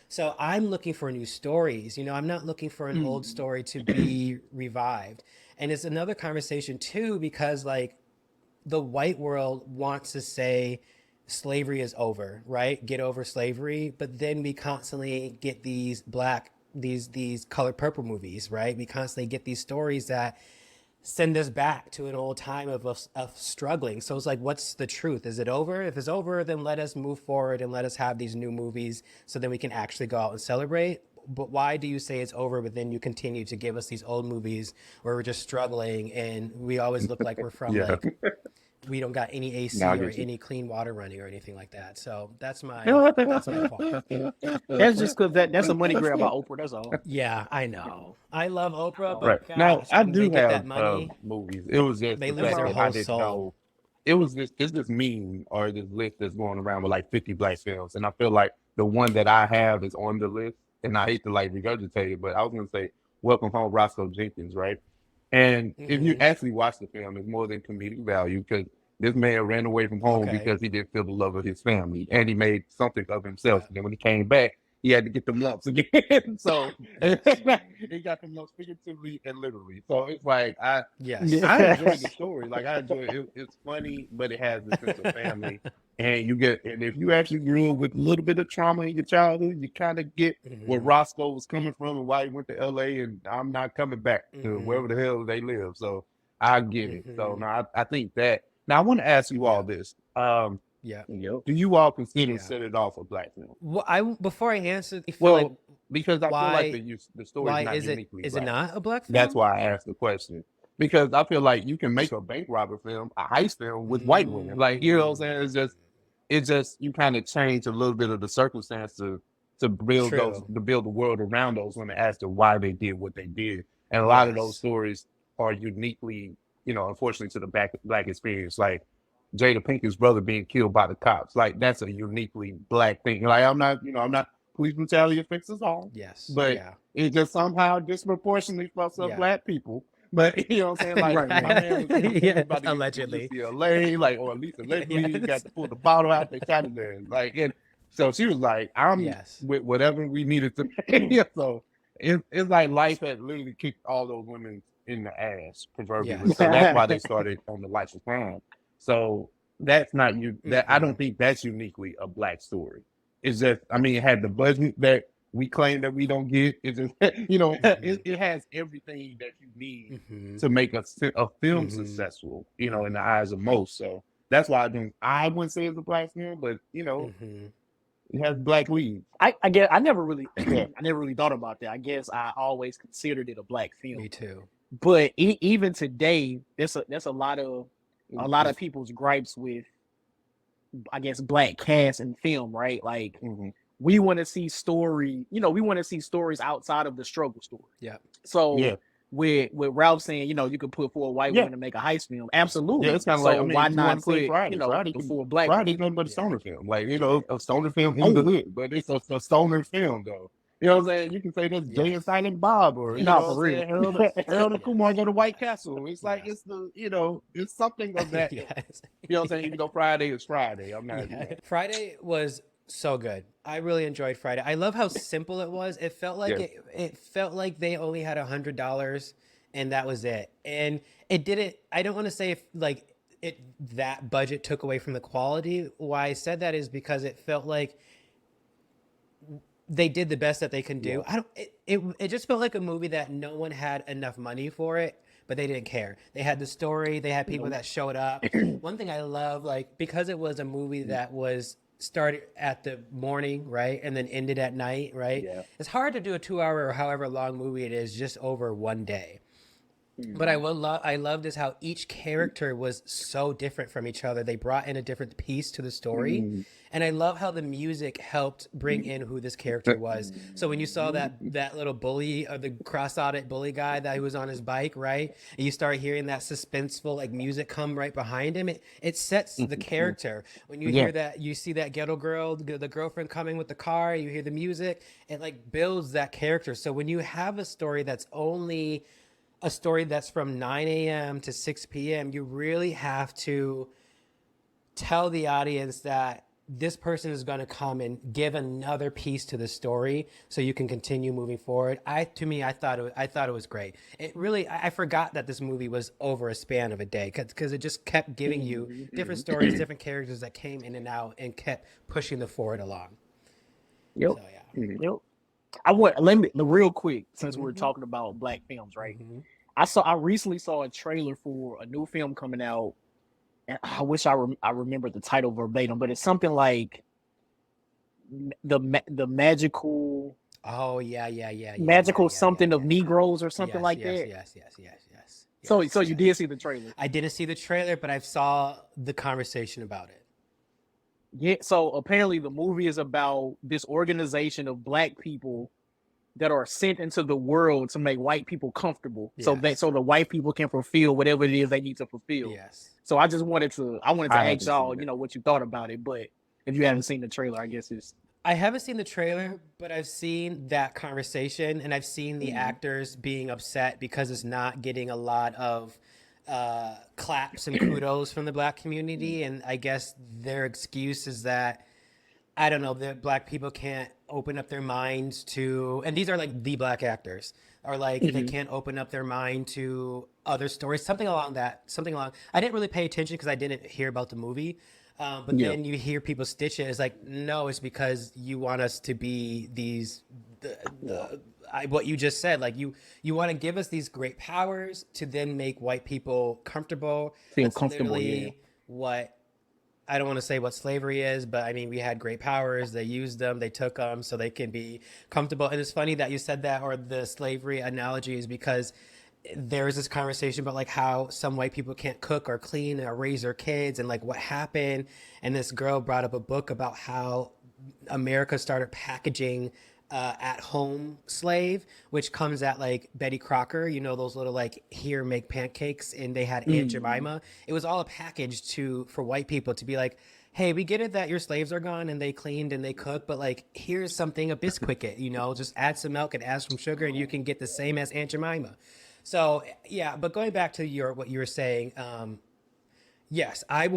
So I'm looking for new stories. I'm not looking for an old story to be revived. And it's another conversation too, because like the white world wants to say slavery is over, right? Get over slavery. But then we constantly get these Color Purple movies, right? We constantly get these stories that send us back to an old time of struggling. So it's like, what's the truth? Is it over? If it's over, then let us move forward and let us have these new movies so then we can actually go out and celebrate. But why do you say it's over, but then you continue to give us these old movies where we're just struggling and we always look like we're from Yeah. like, we don't got any AC No, I or get you. any clean water running or anything like that. So that's my No, fault. That's just because that's a money grab by Oprah. That's all. Yeah, I know. I love Oprah, but Right. Now, gosh, I when they do get that have money, movies. It was just they the lose fact their that I whole didn't soul. know. It's this meme or this list that's going around with like 50 Black films. And I feel like the one that I have is on the list. And I hate to like regurgitate it, but I was going to say Welcome Home, Roscoe Jenkins, right? And if you Mhm. actually watch the film, it's more than comedic value because this man ran away from home Okay. because he didn't feel the love of his family and he made something of himself. Yeah. And then when he came back, he had to get them lumps again. So he got them lumps figuratively and literally. So it's like Yes. I enjoy the story. Like I enjoy it. It's funny, but it has a sense of family. And if you actually grew up with a little bit of trauma in your childhood, you kind of get where Mhm. Roscoe was coming from and why he went to LA and I'm not coming back to Mhm. wherever the hell they live. So I get it. So Mhm. now I think that now I want to ask you all Yeah. this. Yeah. Yep. Do you all consider Yeah. Set It Off a Black film? Well, before I answer, I feel like Well, because I feel like why the story why is not is it uniquely is it Black. not a Black That's film? why I asked the question. Because I feel like you can make a bank robber film, a heist film with white women. Like, you know what I'm saying? It's just you kind of change a little bit of the circumstance to build True. the world around those women as to why they did what they did. And a lot of those Yes. stories are uniquely, unfortunately to the black experience. Like Jada Pinkett's brother being killed by the cops. Like that's a uniquely Black thing. Like I'm not police brutality affects us all, Yes. but Yeah. it just somehow disproportionately fucks up Yeah. black people. But you know what I'm saying? Like, Right, my right. man was saying Yeah, about to get to allegedly. UCLA, like, or at least allegedly, he got Yes. to pull the bottle out. They shot him there. Like, and so she was like, I'm Yes. with whatever we needed to. Yeah, so it's like life had literally kicked all those women in the ass, proverbially. Yes. So that's why they started on the life of crime. So that's not you. That I don't think that's uniquely a black story. It's just, I mean, it had the budget that we claim that we don't get. It's just, you know, it has everything that you need to make a film successful, you know, in the eyes of most. So that's why I wouldn't say it's a black film, but you know, it has black leads. I guess I never really Yeah. I never really thought about that. I guess I always considered it a black film. Me too. But even today, there's a lot of people's gripes with, I guess, black cast and film, right? Like we want to see story, we want to see stories outside of the struggle story. Yeah. So Yeah. with Ralph saying, you could put 4 white women to make a heist film, absolutely. Yeah, it's kind of so like, I mean, why you not want to say put Friday? the 4 black? Friday's nothing but a stoner film, like, you know, a stoner film in the hood, but it's a stoner film though. You know what I'm saying? You can say that's Jay and Silent Bob, or you know for what I'm saying? real. Harold and Kumar go to White Castle. It's like it's the, you know, it's something of that. Yes. You know what I'm saying? Even though Friday is Friday, I'm not. You know. Friday was so good. I really enjoyed Friday. I love how simple it was. It felt like it felt like they only had $100 and that was it. And it didn't. I don't want to say if like it that budget took away from the quality. Why I said that is because it felt like they did the best that they can do. It just felt like a movie that no one had enough money for it, but they didn't care. They had the story, they had people that showed up. One thing I love, like, because it was a movie that was started at the morning, right, and then ended at night, right? Yeah. It's hard to do a 2-hour or however long movie it is just over one day. But I loved is how each character was so different from each other. They brought in a different piece to the story. And I love how the music helped bring in who this character was. So when you saw that little bully, or the cross-eyed bully guy that was on his bike, right? And you start hearing that suspenseful like music come right behind him, it sets the character. When you hear that, you see that ghetto girl, the girlfriend coming with the car, you hear the music, it like builds that character. So when you have a story that's only a story that's from 9 a.m. to 6 p.m., you really have to tell the audience that this person is going to come and give another piece to the story so you can continue moving forward. I thought it was great. It really, I forgot that this movie was over a span of a day because it just kept giving you different stories, different characters that came in and out and kept pushing the forward along. Yep. So, yeah. Yep. Let me real quick, since we're talking about black films, right? I recently saw a trailer for a new film coming out, and I wish I remember the title verbatim, but it's something like the magical. Oh yeah. Magical something of Negroes or something like that. Yes. So you did see the trailer? I didn't see the trailer, but I saw the conversation about it. Yeah. So apparently the movie is about this organization of black people that are sent into the world to make white people comfortable, so the white people can fulfill whatever it is they need to fulfill. Yes. So I wanted to ask y'all, what you thought about it, but if you haven't seen the trailer, I guess I haven't seen the trailer, but I've seen that conversation and I've seen the actors being upset because it's not getting a lot of claps and kudos from the black community. And I guess their excuse is that, I don't know, that black people can't open up their minds to, and these are like the black actors, or like they can't open up their mind to other stories, something along. I didn't really pay attention because I didn't hear about the movie. But then you hear people stitch it. It's like, no, it's because you want us to be these, what you just said. Like you want to give us these great powers to then make white people comfortable. Feel That's comfortable. literally what, I don't want to say what slavery is, but I mean, we had great powers. They used them, they took them so they can be comfortable. And it's funny that you said that, or the slavery analogy, is because there is this conversation about like how some white people can't cook or clean or raise their kids and like what happened. And this girl brought up a book about how America started packaging at-home slave, which comes at like Betty Crocker, those little like, here, make pancakes, and they had Aunt Jemima. It was all a package for white people to be like, hey, we get it that your slaves are gone and they cleaned and they cook, but like, here's something a Bisquicket, just add some milk and add some sugar and you can get the same as Aunt Jemima. So yeah, but going back to what you were saying, yes, I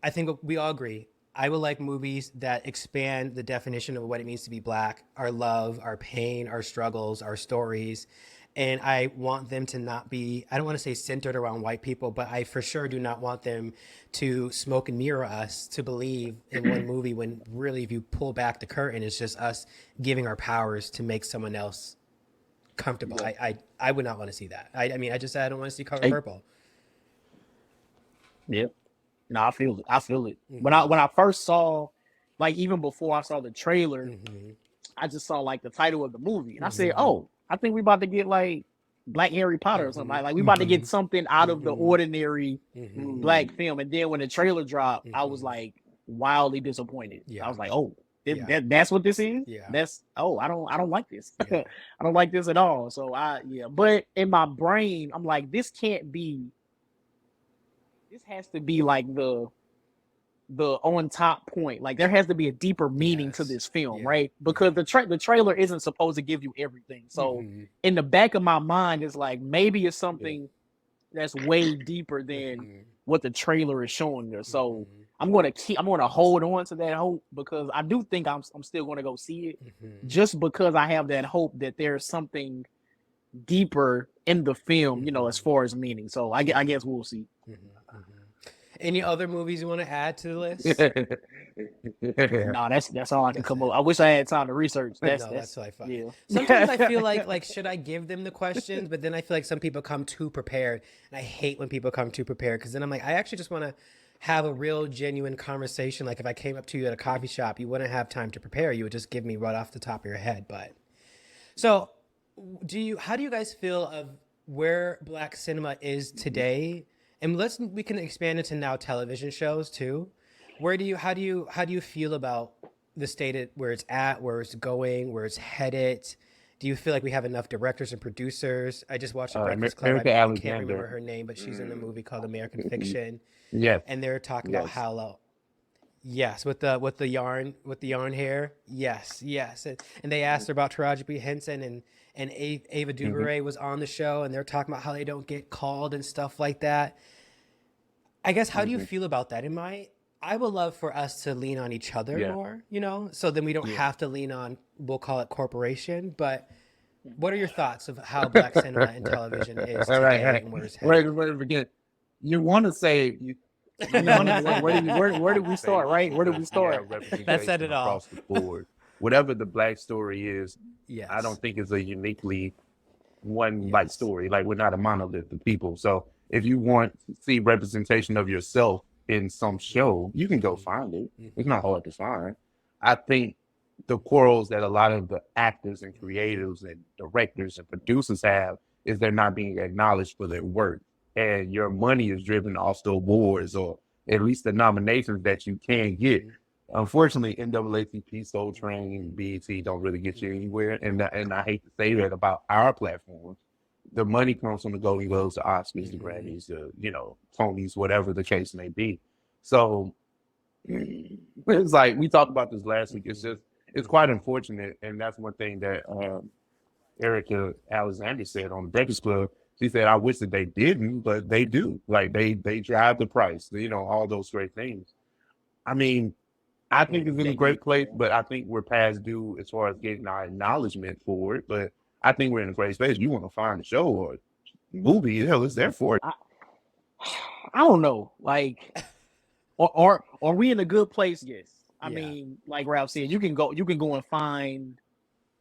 think we all agree. I would like movies that expand the definition of what it means to be black, our love, our pain, our struggles, our stories. And I want them to not be, I don't want to say centered around white people, but I for sure do not want them to smoke and mirror us to believe in one movie when really, if you pull back the curtain, it's just us giving our powers to make someone else comfortable. Yeah. I would not want to see that. I mean, I don't want to see Color Hey, Purple. yeah. No, I feel it. I feel it. When I first saw, like even before I saw the trailer, I just saw like the title of the movie, and I said, "Oh, I think we about to get like Black Harry Potter or something. Like we about to get something out of the ordinary black film." And then when the trailer dropped, I was like wildly disappointed. Yeah. I was like, "Oh, Yeah. that's what this is. Yeah. I don't like this. Yeah. I don't like this at all." So but in my brain, I'm like, this has to be like the on top point. Like there has to be a deeper meaning to Yes. this film, Yeah. right? Because the trailer isn't supposed to give you everything. So in the back of my mind, it's like maybe it's something that's way deeper than what the trailer is showing us. So I'm gonna hold on to that hope because I do think I'm still gonna go see it, just because I have that hope that there's something deeper in the film, as far as meaning. So I guess we'll see. Any other movies you want to add to the list? No, that's all I can come up. I wish I had time to research. That's what I find. yeah. Sometimes I feel like should I give them the questions? But then I feel like some people come too prepared, and I hate when people come too prepared because then I'm like, I actually just want to have a real genuine conversation. Like if I came up to you at a coffee shop, you wouldn't have time to prepare. You would just give me right off the top of your head. But so, how do you guys feel of where black cinema is today? And we can expand into now television shows too. How do you feel about the state where it's at, where it's going, where it's headed? Do you feel like we have enough directors and producers? I just watched The Breakfast Club. Erica I can't Alexander. remember her name, but she's in a movie called American Fiction. Yes. And they're talking about Yes. how yes, with the yarn hair. Yes. And they asked her about Taraji P. Henson and Ava DuVernay was on the show, and they're talking about how they don't get called and stuff like that. I guess, how do you feel about that? I would love for us to lean on each other more, so then we don't have to lean on, we'll call it corporation. But what are your thoughts of how black cinema and television is today and where it's headed? Right, forget. You want to say where do we start? Right? Where do we start? That said it all. Across the board. Whatever the black story is, Yes. I don't think it's a uniquely one like story. Like we're not a monolith of people. So if you want to see representation of yourself in some show, you can go find it. It's not hard to find. I think the quarrels that a lot of the actors and creatives and directors and producers have is they're not being acknowledged for their work. And your money is driven off the awards or at least the nominations that you can get. Unfortunately, NAACP, Soul Train, BET don't really get you anywhere. And I hate to say that about our platform. The money comes from the Golden Globes, the Oscars, the Grammys, the Tonys, whatever the case may be. So it's like we talked about this last week. It's quite unfortunate, and that's one thing that Erica Alexander said on the Breakfast Club. She said, "I wish that they didn't, but they do. Like they drive the price, all those great things." I mean, I think it's in a great place, but I think we're past due as far as getting our acknowledgement for it. But I think we're in a great space. You want to find a show or movie, hell, it's there for it. I don't know. Like, are we in a good place? Yes. I mean, like Ralph said, you can go and find,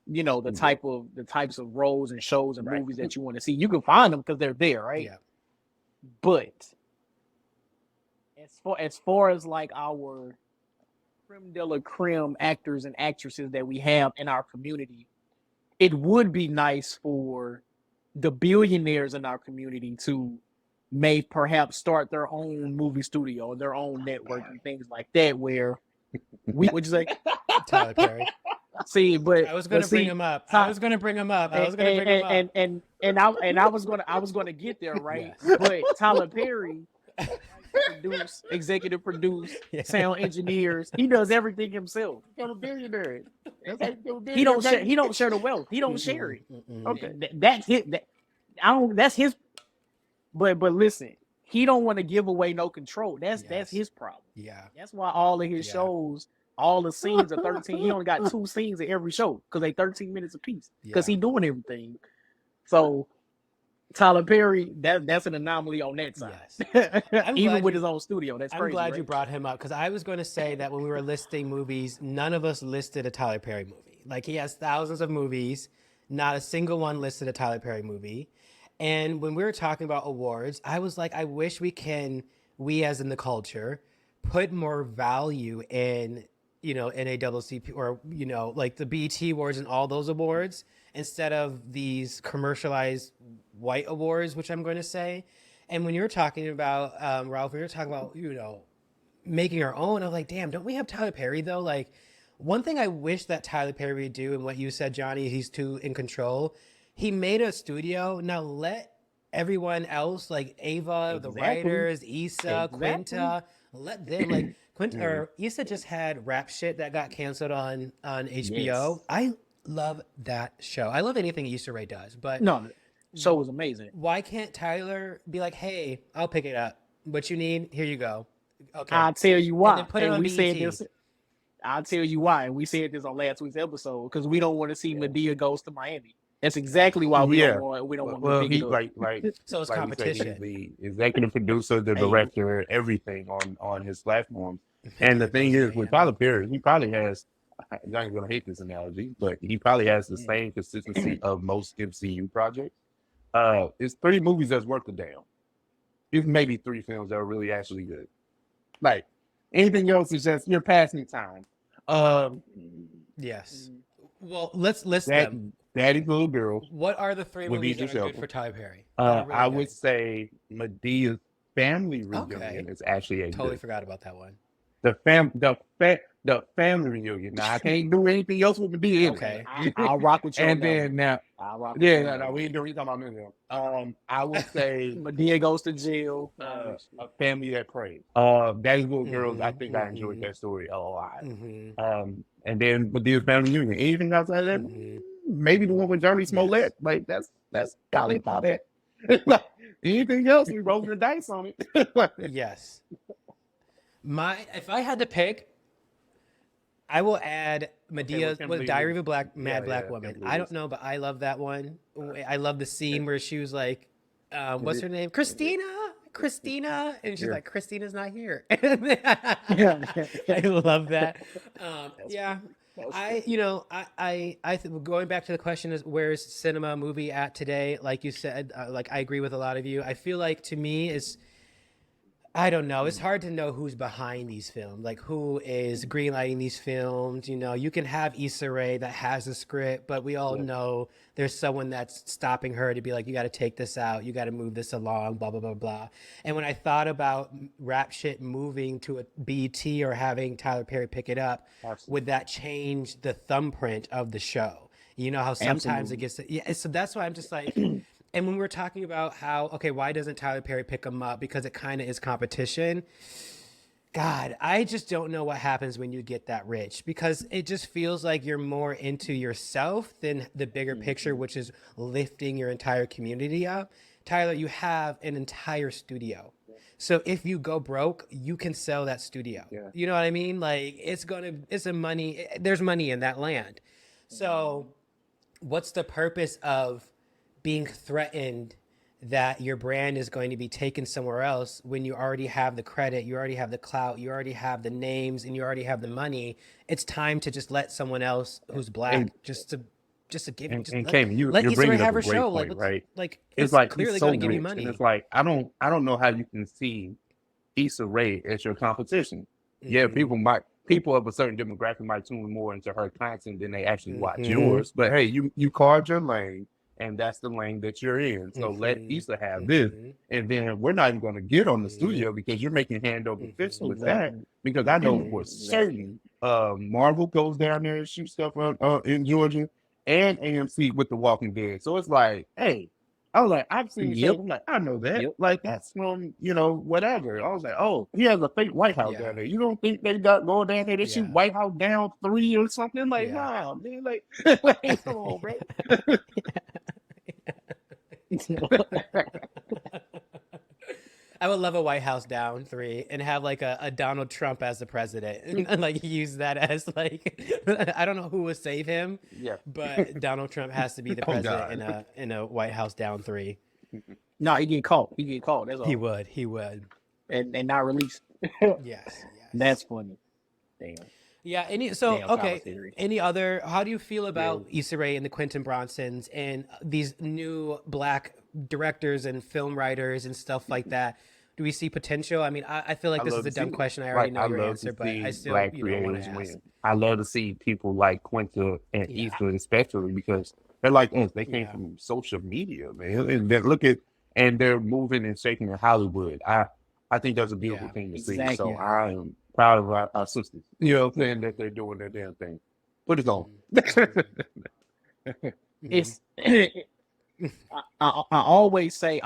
the types of roles and shows and movies that you want to see. You can find them because they're there, right? Yeah. But as far as like our creme de la creme actors and actresses that we have in our community, it would be nice for the billionaires in our community to may perhaps start their own movie studio, their own network and things like that, where would you say? Tyler Perry. See, but I was going to bring him up. I was going to bring him up. And I was going to get there, right? Yes. But Tyler Perry, executive produce, Yeah. sound engineers. He does everything himself. Become a billionaire. That's how you become a He billionaire, don't share. baby. He don't share the wealth. He don't share it. Okay. That's his. I don't. That's his. But listen, he don't want to give away no control. That's Yes. his problem. Yeah. That's why all of his Yeah. shows, all the scenes are 13. He only got 2 scenes in every show because they 13 minutes apiece. Because Yeah. he doing everything. So Tyler Perry, that's an anomaly on that side. Yes. Even with his own studio, that's I'm crazy. glad right? you brought him up because I was going to say that when we were listing movies, none of us listed a Tyler Perry movie. Like he has thousands of movies, not a single one listed a Tyler Perry movie. And when we were talking about awards, I was like, I wish we as in the culture, put more value in, NAACP or, like the BET awards and all those awards instead of these commercialized white awards, which I'm going to say. And when you were talking about, Ralph, when you were talking about, making our own, I was like, damn, don't we have Tyler Perry though? Like one thing I wish that Tyler Perry would do, and what you said, Johnny, he's too in control. He made a studio. Now let everyone else, like Ava, the writers, Issa, Quinta, let them like Quinta or Issa just had Rap Shit that got canceled on HBO. Yes. I love that show. I love anything Issa Rae does, but No, the show was amazing. why can't Tyler be like, hey, I'll pick it up. What you need, here you go. Okay. I'll tell you why. And then put it And on we said BET. this. I'll tell you why. And we said this on last week's episode because we don't want to see Madea goes to Miami. That's exactly why we don't want Well, to he pick it up. like So it's like we said, competition. he's the executive producer, the director, everything on his platform. And the thing is, with Tyler Perry, he probably has. Johnny's gonna hate this analogy, but he probably has the same consistency of most MCU projects. It's 3 movies that's worth a damn. It's maybe 3 films that are really actually good. Like anything else is just you're passing time. Yes. Well, let's list them. Daddy's Little Girl. What are the 3 Would be movies that are yourself. good for Tyler Perry? I would say Medea's Family Reunion Okay. is actually a Totally good. forgot about that one. The Family Reunion. Now I can't do anything else with Medea. Okay. I'll rock with you. And on that then one. now, I'll rock with you. no, we ain't doing talking about Medea. I would say Madea goes to jail. A Family That Prays. Daddy's Little Girls. I think I enjoyed that story a lot. Mm-hmm. And then Medea's Family Reunion. Anything outside of that? Mm-hmm. Maybe the one with Johnny Smollett. Like that's probably about it. Anything else, we rolling the dice on it. Yes. If I had to pick, I will add Medea with Diary of a Mad Black Woman. I don't know, but I love that one. I love the scene where she was like, what's her name? Christina. And she's like, Christina's not here. I love that. Yeah. Going back to the question is where's cinema movie at today? Like you said, like I agree with a lot of you. I feel like to me I don't know. It's hard to know who's behind these films, like who is greenlighting these films. You can have Issa Rae that has a script, but we all know there's someone that's stopping her to be like, you got to take this out. You got to move this along, blah, blah, blah, blah. And when I thought about Rap Shit moving to a BET or having Tyler Perry pick it up, would that change the thumbprint of the show? You know how sometimes it gets, so that's why I'm just like, and when we're talking about why doesn't Tyler Perry pick them up? Because it kind of is competition. God, I just don't know what happens when you get that rich because it just feels like you're more into yourself than the bigger picture, which is lifting your entire community up. Tyler, you have an entire studio. So if you go broke, you can sell that studio. Yeah. You know what I mean? Like there's money in that land. So what's the purpose of being threatened that your brand is going to be taken somewhere else when you already have the credit, you already have the clout, you already have the names, and you already have the money? It's time to just let someone else who's black just to give and just Cam, you're let Issa bringing Rae up have a her great show. point, right? Like It's like clearly he's so going to give you rich, money. and it's like I don't know how you can see Issa Rae as your competition. Mm-hmm. Yeah, people of a certain demographic might tune more into her content than they actually watch yours. But hey, you carved your lane, and that's the lane that you're in. So let Issa have this, and then we're not even going to get on the studio because you're making hand over fist with that. Because I know for certain, Marvel goes down there and shoots stuff in Georgia, and AMC with The Walking Dead. So it's like, hey, I was like, I've seen Yep. shows. I'm like, I know that. Yep. Like that's from whatever. I was like, oh, he has a fake White House Yeah. down there. You don't think they got going down there? They shoot Yeah. White House down 3 or something? Like, Yeah. nah, man. Like come on, bro. I would love a White House down 3 and have like a Donald Trump as the president and like use that as like I don't know who would save him, Yeah. but Donald Trump has to be the Oh, president God. in a White House down 3. No, he get caught. He get caught. That's all. He would. And not released. Yes. That's funny. Damn. Yeah. Any other? How do you feel about Issa Rae and the Quentin Bronsons and these new black directors and film writers and stuff like that? Do we see potential? I mean, I feel like this is a dumb question. I already know your answer, but I still black want to creators ask. win. I love to see people like Quinta and Issa, especially because they're like us. They came from social media, man, and they're moving and shaking in Hollywood. I think that's a beautiful thing to see. So I am proud of our sisters. You know what I'm saying? That they're doing their damn thing. Put it on. It's I always say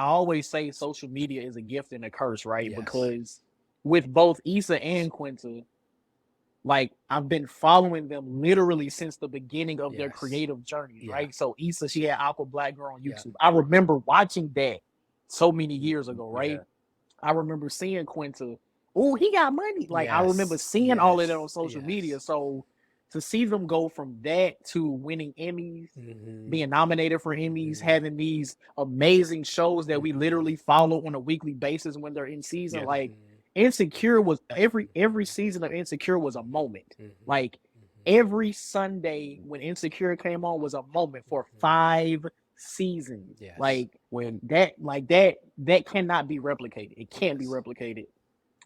social media is a gift and a curse, right? Yes. Because with both Issa and Quinta, like I've been following them literally since the beginning of their creative journey, right? So Issa, she had Aqua Black Girl on YouTube. I remember watching that so many years ago, right? I remember seeing Quinta, oh, he got money. Like I remember seeing all of that on social media. So to see them go from that to winning Emmys, being nominated for Emmys, having these amazing shows that we literally follow on a weekly basis when they're in season, like Insecure was every season of Insecure was a moment. Like every Sunday when Insecure came on was a moment for 5 seasons. Like when that cannot be replicated. It can't be replicated.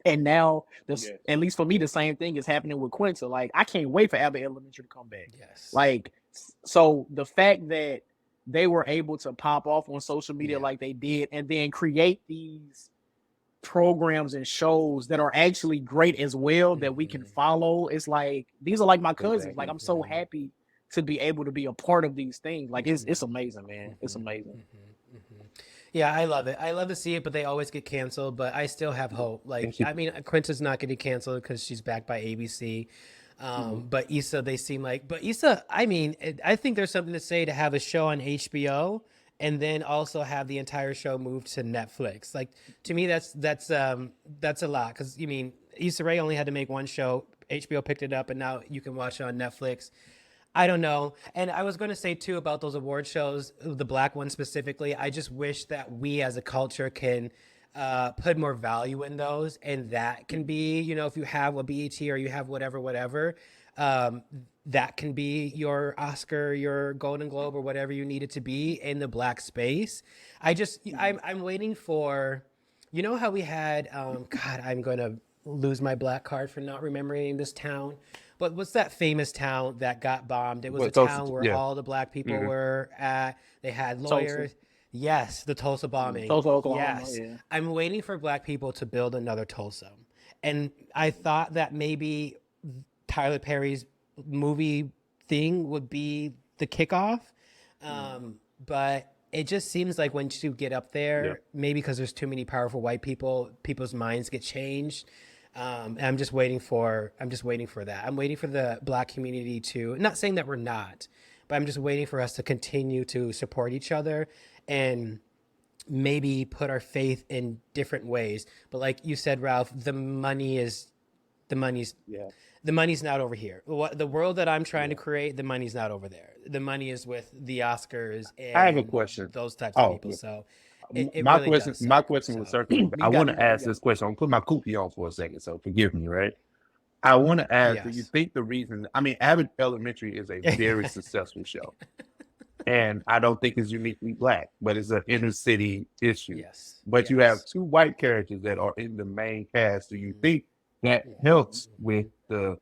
And now, at least for me, the same thing is happening with Quinta. Like, I can't wait for Abbott Elementary to come back. Like, so the fact that they were able to pop off on social media like they did and then create these programs and shows that are actually great as well that we can follow, it's like, these are like my cousins. Like, I'm so happy to be able to be a part of these things. Like, it's amazing, man. It's amazing. Yeah, I love it. I love to see it, but they always get canceled. But I still have hope. Like, I mean, Quinta's not getting canceled because she's backed by ABC. But Issa, they seem like. But Issa, I mean, I think there's something to say to have a show on HBO and then also have the entire show moved to Netflix. Like, to me, that's a lot because you mean Issa Rae only had to make one show. HBO picked it up, and now you can watch it on Netflix. I don't know. And I was going to say, too, about those award shows, the black ones specifically, I just wish that we as a culture can put more value in those. And that can be, if you have a BET or you have whatever, that can be your Oscar, your Golden Globe or whatever you need it to be in the black space. I'm waiting for, how we had, God, I'm going to lose my black card for not remembering this town. But what's that famous town that got bombed? It was a town where all the black people were at. They had lawyers. Tulsa. Yes, the Tulsa bombing. Tulsa, Oklahoma. Yes. Yeah. I'm waiting for black people to build another Tulsa. And I thought that maybe Tyler Perry's movie thing would be the kickoff. But it just seems like once you get up there, maybe because there's too many powerful white people, people's minds get changed. And I'm just waiting for that. I'm waiting for the black community to, not saying that we're not, but I'm just waiting for us to continue to support each other and maybe put our faith in different ways. But like you said, Ralph, the money's not over here. The world that I'm trying to create, the money's not over there. The money is with the Oscars and I have a question. Those types of people. So my question was certainly, I want to ask this question. I'm putting my kufi on for a second, so forgive me, right? I want to ask, do you think the reason, Abbott Elementary is a very successful show. And I don't think it's uniquely black, but it's an inner city issue. But you have 2 white characters that are in the main cast. Do you think that helps with the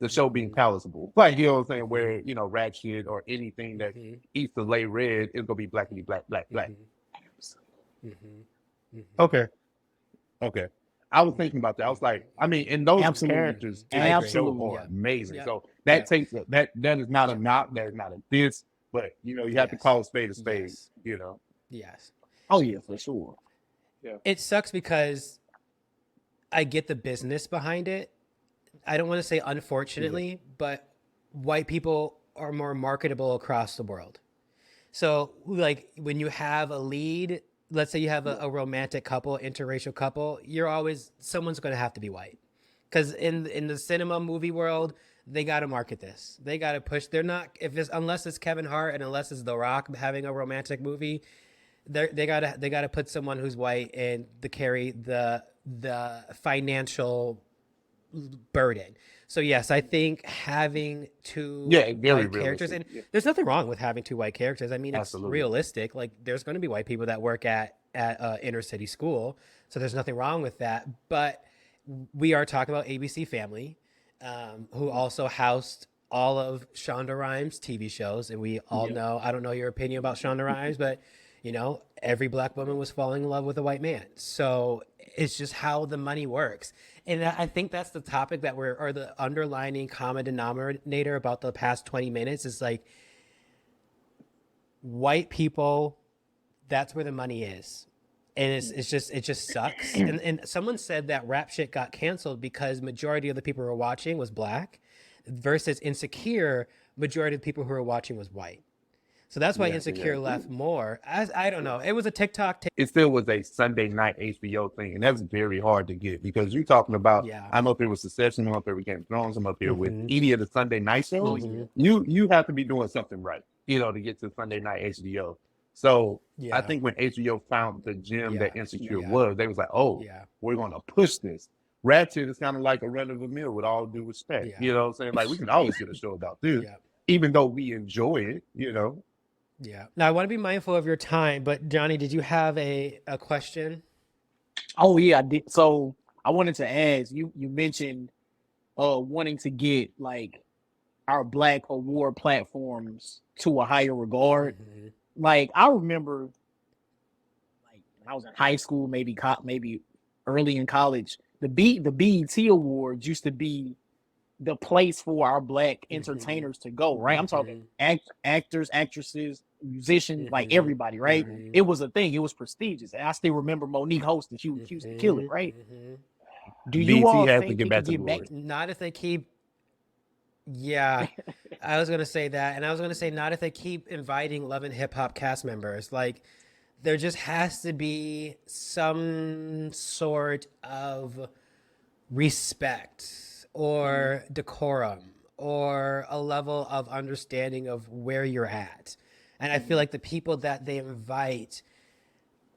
show being palatable? Like, you know what I'm saying? Where, Ratchet or anything that eats the lay red is going to be blackity black. Okay. I was thinking about that. I was like, and those characters in the show are amazing. So that takes that is not a knock, that is not a diss, but you have to call a spade a spade, Yes. Oh yeah, for sure. It sucks because I get the business behind it. I don't want to say unfortunately, but white people are more marketable across the world. So, like, when you have a lead, let's say you have a romantic couple, interracial couple, someone's going to have to be white. Because in the cinema movie world, they got to market this. They got to push. They're not, if it's, unless it's Kevin Hart and unless it's The Rock having a romantic movie, they gotta put someone who's white and to carry the financial burden. So yes, I think having two very white characters, realistic. and there's nothing wrong with having two white characters. I mean, it's Absolutely. realistic. Like there's going to be white people that work at inner city school, so there's nothing wrong with that. But we are talking about ABC Family, who also housed all of Shonda Rhimes' TV shows, and we all know. I don't know your opinion about Shonda Rhimes, but every black woman was falling in love with a white man. So it's just how the money works. And I think that's the topic or the underlining common denominator about the past 20 minutes is like white people, that's where the money is. And it just sucks. And someone said that rap shit got canceled because majority of the people who were watching was black versus Insecure, majority of the people who were watching was white. So that's why Insecure left more. I don't know. It was a TikTok. It still was a Sunday night HBO thing, and that's very hard to get because you're talking about. I'm up here with Succession, I'm up here with Game of Thrones, I'm up here with any of the Sunday night shows. You have to be doing something right, to get to Sunday night HBO. So I think when HBO found the gem that Insecure was, they was like, we're going to push this. Ratchet is kind of like a run of the mill with all due respect. You know what I'm saying? Like we can always get a show about this, even though we enjoy it, Yeah. Now I want to be mindful of your time, but Johnny, did you have a question? Oh yeah, I did. So I wanted to ask you. You mentioned wanting to get like our Black award platforms to a higher regard. Like I remember, like when I was in high school, maybe early in college, the BET Awards used to be the place for our Black entertainers to go, right? I'm talking actors, actresses, musicians, like everybody, right? It was a thing. It was prestigious. And I still remember Monique hosting. She used to kill it, right? Do you all has to think get it back could to get back? glory. Not if they keep. Yeah, I was gonna say that, and I was gonna say not if they keep inviting Love and Hip Hop cast members. Like, there just has to be some sort of respect or decorum or a level of understanding of where you're at. And I feel like the people that they invite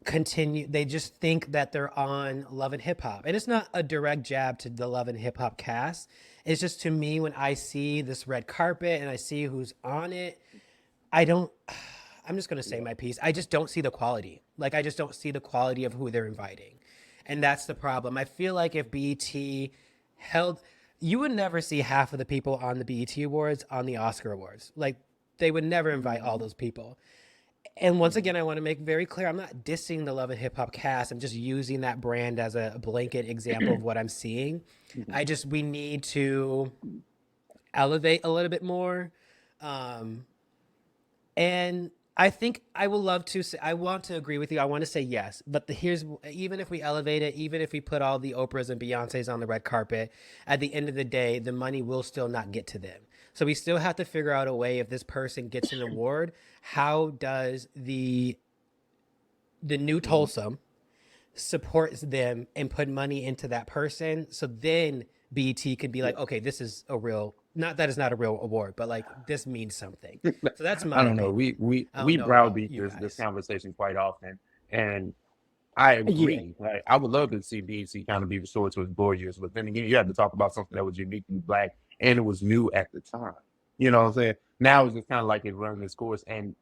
they just think that they're on Love and Hip Hop. And it's not a direct jab to the Love and Hip Hop cast. It's just, to me, when I see this red carpet and I see who's on it, I'm just going to say my piece. I just don't see the quality. Like, I just don't see the quality of who they're inviting. And that's the problem. I feel like if BET you would never see half of the people on the BET Awards on the Oscar Awards. Like, they would never invite all those people. And once again, I want to make very clear, I'm not dissing the Love and Hip Hop cast. I'm just using that brand as a blanket example of what I'm seeing. We need to elevate a little bit more. And I think I will love to say, I want to agree with you. I want to say yes, but even if we elevate it, even if we put all the Oprahs and Beyoncés on the red carpet, at the end of the day, the money will still not get to them. So we still have to figure out a way, if this person gets an award, how does the new Tulsa supports them and put money into that person? So then BET could be like, okay, this is a real, not that it's not a real award, but like this means something. So that's my I don't know. opinion. We browbeat this conversation quite often, and I agree. Like, I would love to see BET kind of be restored to its glory years, but then again, you had to talk about something that was uniquely Black and it was new at the time. You know what I'm saying? Now it's just kind of like it running its course. And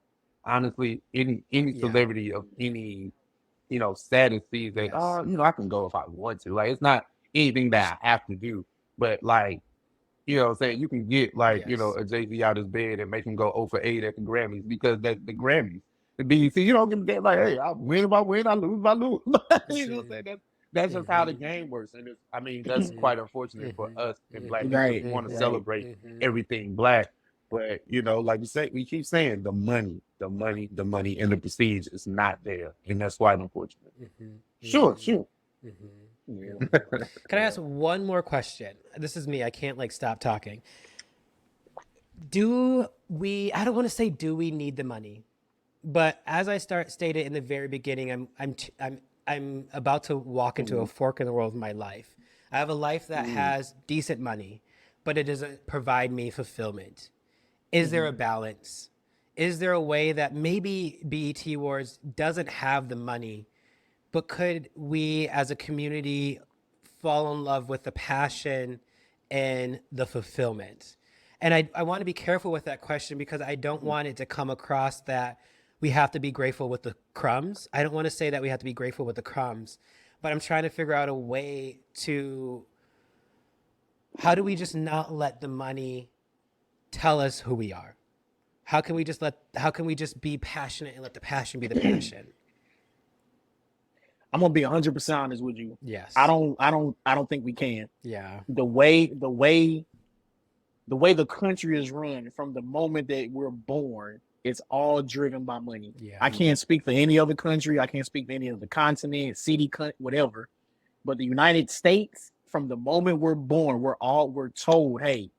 honestly, any celebrity of any status sees that, I can go if I want to. Like, it's not anything that I have to do, but like, what I'm saying, you can get like, a Jay-Z out his bed and make him go 0 for 8 at the Grammys because that's the Grammys. The BET, you don't give a damn, like, hey, I win if I win, I lose if I lose. You know what I'm saying? That's just how the game works. And that's quite unfortunate for us in Black people. We want to celebrate everything Black. But, like you say, we keep saying the money the money, and the prestige is not there, and that's quite unfortunate. Mhm. Sure. Mhm. Yeah. Can I ask one more question? This is me. I can't like stop talking. Do we? I don't want to say do we need the money, but as I stated in the very beginning, I'm about to walk into a fork in the road of my life. I have a life that has decent money, but it doesn't provide me fulfillment. Is there a balance? Is there a way that maybe BET Awards doesn't have the money, but could we as a community fall in love with the passion and the fulfillment? And I want to be careful with that question because I don't want it to come across that we have to be grateful with the crumbs. I don't want to say that we have to be grateful with the crumbs, but I'm trying to figure out a way to, how do we just not let the money tell us who we are? How can we just be passionate and let the passion be the passion? I'm gonna be 100% honest with you. Yes. I don't think we can. Yeah. The way the country is run from the moment that we're born, it's all driven by money. Yeah. I can't speak for any other country. I can't speak for any other continent, city, whatever. But the United States, from the moment we're born, we're told, hey,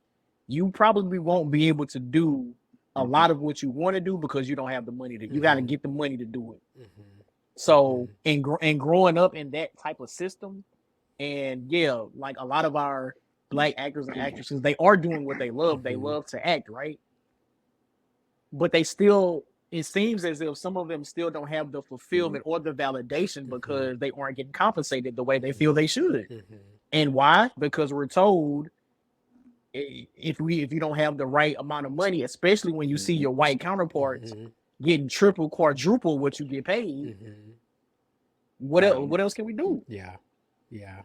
you probably won't be able to do a lot of what you want to do because you don't have the money to. You got to get the money to do it. Mm-hmm. So, and growing up in that type of system, and yeah, like a lot of our Black actors and actresses, they are doing what they love. They love to act, right? But they still, it seems as if some of them still don't have the fulfillment or the validation because they aren't getting compensated the way they feel they should. And why? Because we're told if you don't have the right amount of money, especially when you see your white counterparts getting triple, quadruple what you get paid, what else can we do? Yeah. Yeah.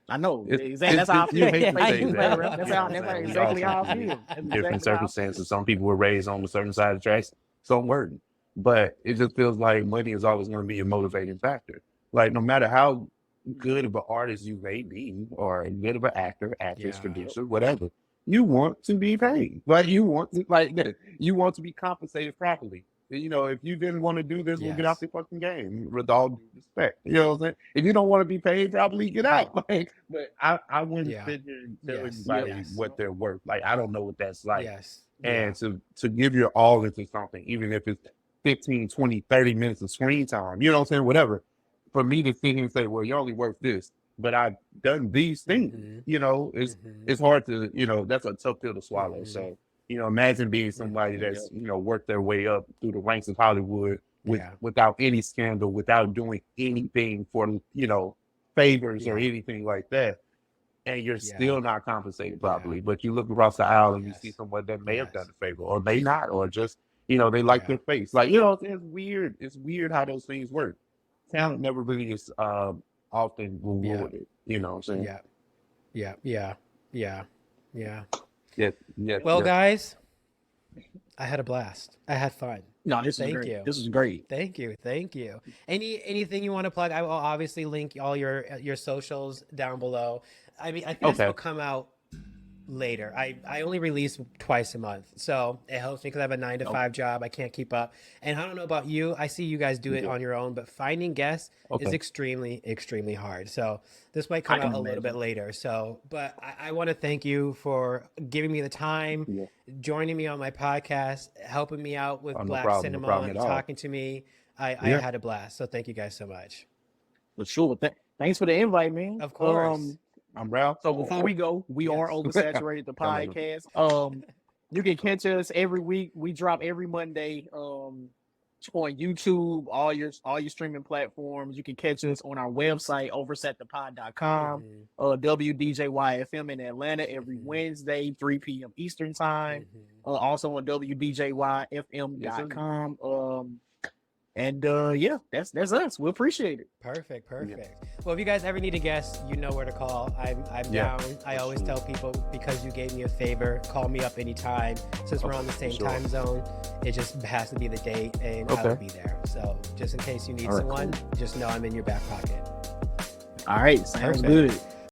I know. It's- That's how I feel. you hate to say that. That's exactly how I feel. That's Different exactly how I circumstances. Some people were raised on a certain side of the tracks, some weren't. But it just feels like money is always going to be a motivating factor. Like no matter how good of an artist you may be, or good of an actor, actress, producer, whatever, you want to be paid. Like you want to be compensated properly. You know, if you didn't want to do this, we'll get out the fucking game with all due respect. You know what I'm saying? If you don't want to be paid, probably get out. Like, but I wouldn't sit here and tell anybody what they're worth. Like, I don't know what that's like. And to give your all into something, even if it's 15, 20, 30 minutes of screen time, you know what I'm saying? Whatever. For me to sit here and say, well, you're only worth this, but I've done these things, you know, it's hard to, you know, that's a tough pill to swallow. So, you know, imagine being somebody that's, you know, worked their way up through the ranks of Hollywood without any scandal, without doing anything for, you know, favors or anything like that. And you're still not compensated properly. But you look across the aisle and you see someone that may have done a favor or may not, or just, you know, they like their face. Like, you know, it's weird. It's weird how those things work. Talent never really is often rewarded. You know what I'm saying? Well, guys, I had a blast. I had fun. No, this is great. This is great. Thank you. Anything you want to plug? I will obviously link all your socials down below. I mean, I think this will come out later. I only release twice a month, so it helps me because I have a 9-to-5 job. I can't keep up, and I don't know about you. I see you guys do it on your own, but finding guests is extremely hard. So this might come out a little bit later. So, but I want to thank you for giving me the time, joining me on my podcast, helping me out with Black cinema, and talking to me. I had a blast. So thank you guys so much. For sure. Thanks for the invite, man. Of course. I'm Ralph. So before we go, we are Oversaturated, the podcast. You can catch us every week. We drop every Monday on YouTube, all your streaming platforms. You can catch us on our website, oversatthepod.com. WDJY-FM in Atlanta every Wednesday, 3 p.m. Eastern time. Also on WDJYFM.com. And that's us. We appreciate it. Perfect. Well, if you guys ever need a guest, you know where to call. I'm down. I always tell people, because you gave me a favor, call me up anytime. Since we're on the same time zone, it just has to be the date, and I will be there. So just in case you need someone, just know I'm in your back pocket. All right, sounds good.